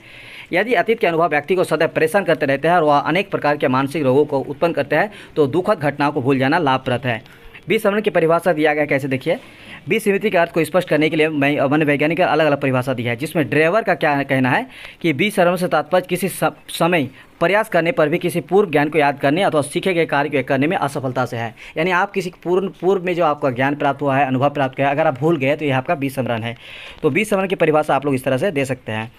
यदि अतीत के अनुभव व्यक्ति को सदैव परेशान करते रहते हैं और वह अनेक प्रकार के मानसिक रोगों को उत्पन्न करते हैं, तो दुखद घटनाओं को भूल जाना लाभप्रद है। 20 स्मरण की परिभाषा दिया गया कैसे, देखिए 20 स्मृति के अर्थ को स्पष्ट करने के लिए मनोवैज्ञानिक अलग अलग परिभाषा दी है, जिसमें ड्रेवर का क्या कहना है कि 20 स्मरण से तात्पर्य किसी समय प्रयास करने पर भी किसी पूर्व ज्ञान को याद करने अथवा सीखे गए कार्य को करने में असफलता से है। यानी आप किसी पूर्व में जो आपका ज्ञान प्राप्त हुआ है, अनुभव प्राप्त किया है, अगर आप भूल गए तो यह आपका 20 स्मरण है। तो 20 स्मरण की परिभाषा आप लोग इस तरह से दे सकते हैं।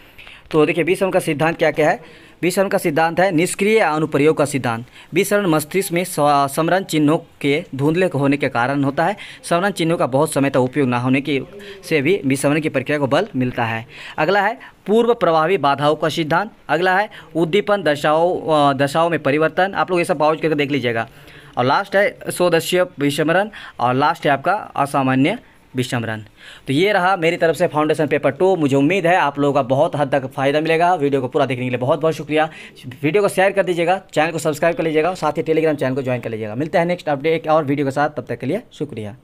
तो देखिए 20 स्मरण का सिद्धांत क्या क्या है। 20 स्मरण का सिद्धांत है निष्क्रिय अनुप्रयोग का सिद्धांत। 20 स्मरण मस्तिष्क में स्मरण चिन्हों के धुंधले होने के कारण होता है। स्मरण चिन्हों का बहुत समय तक उपयोग न होने की से भी विस्मरण की प्रक्रिया को बल मिलता है। अगला है पूर्व प्रभावी बाधाओं का सिद्धांत। अगला है उद्दीपन दशाओं में परिवर्तन। आप लोग ये सब पहुँच करके देख लीजिएगा। और लास्ट है स्वदेशीय विस्मरण और लास्ट है आपका असामान्य विस्मरण। तो ये रहा मेरी तरफ से फाउंडेशन पेपर 2। मुझे उम्मीद है आप लोगों का बहुत हद तक फ़ायदा मिलेगा। वीडियो को पूरा देखने के लिए बहुत बहुत शुक्रिया। वीडियो को शेयर कर दीजिएगा, चैनल को सब्सक्राइब कर लीजिएगा और साथ ही टेलीग्राम चैनल को ज्वाइन कर लीजिएगा। मिलते हैं नेक्स्ट अपडेट और वीडियो के साथ, तब तक के लिए शुक्रिया।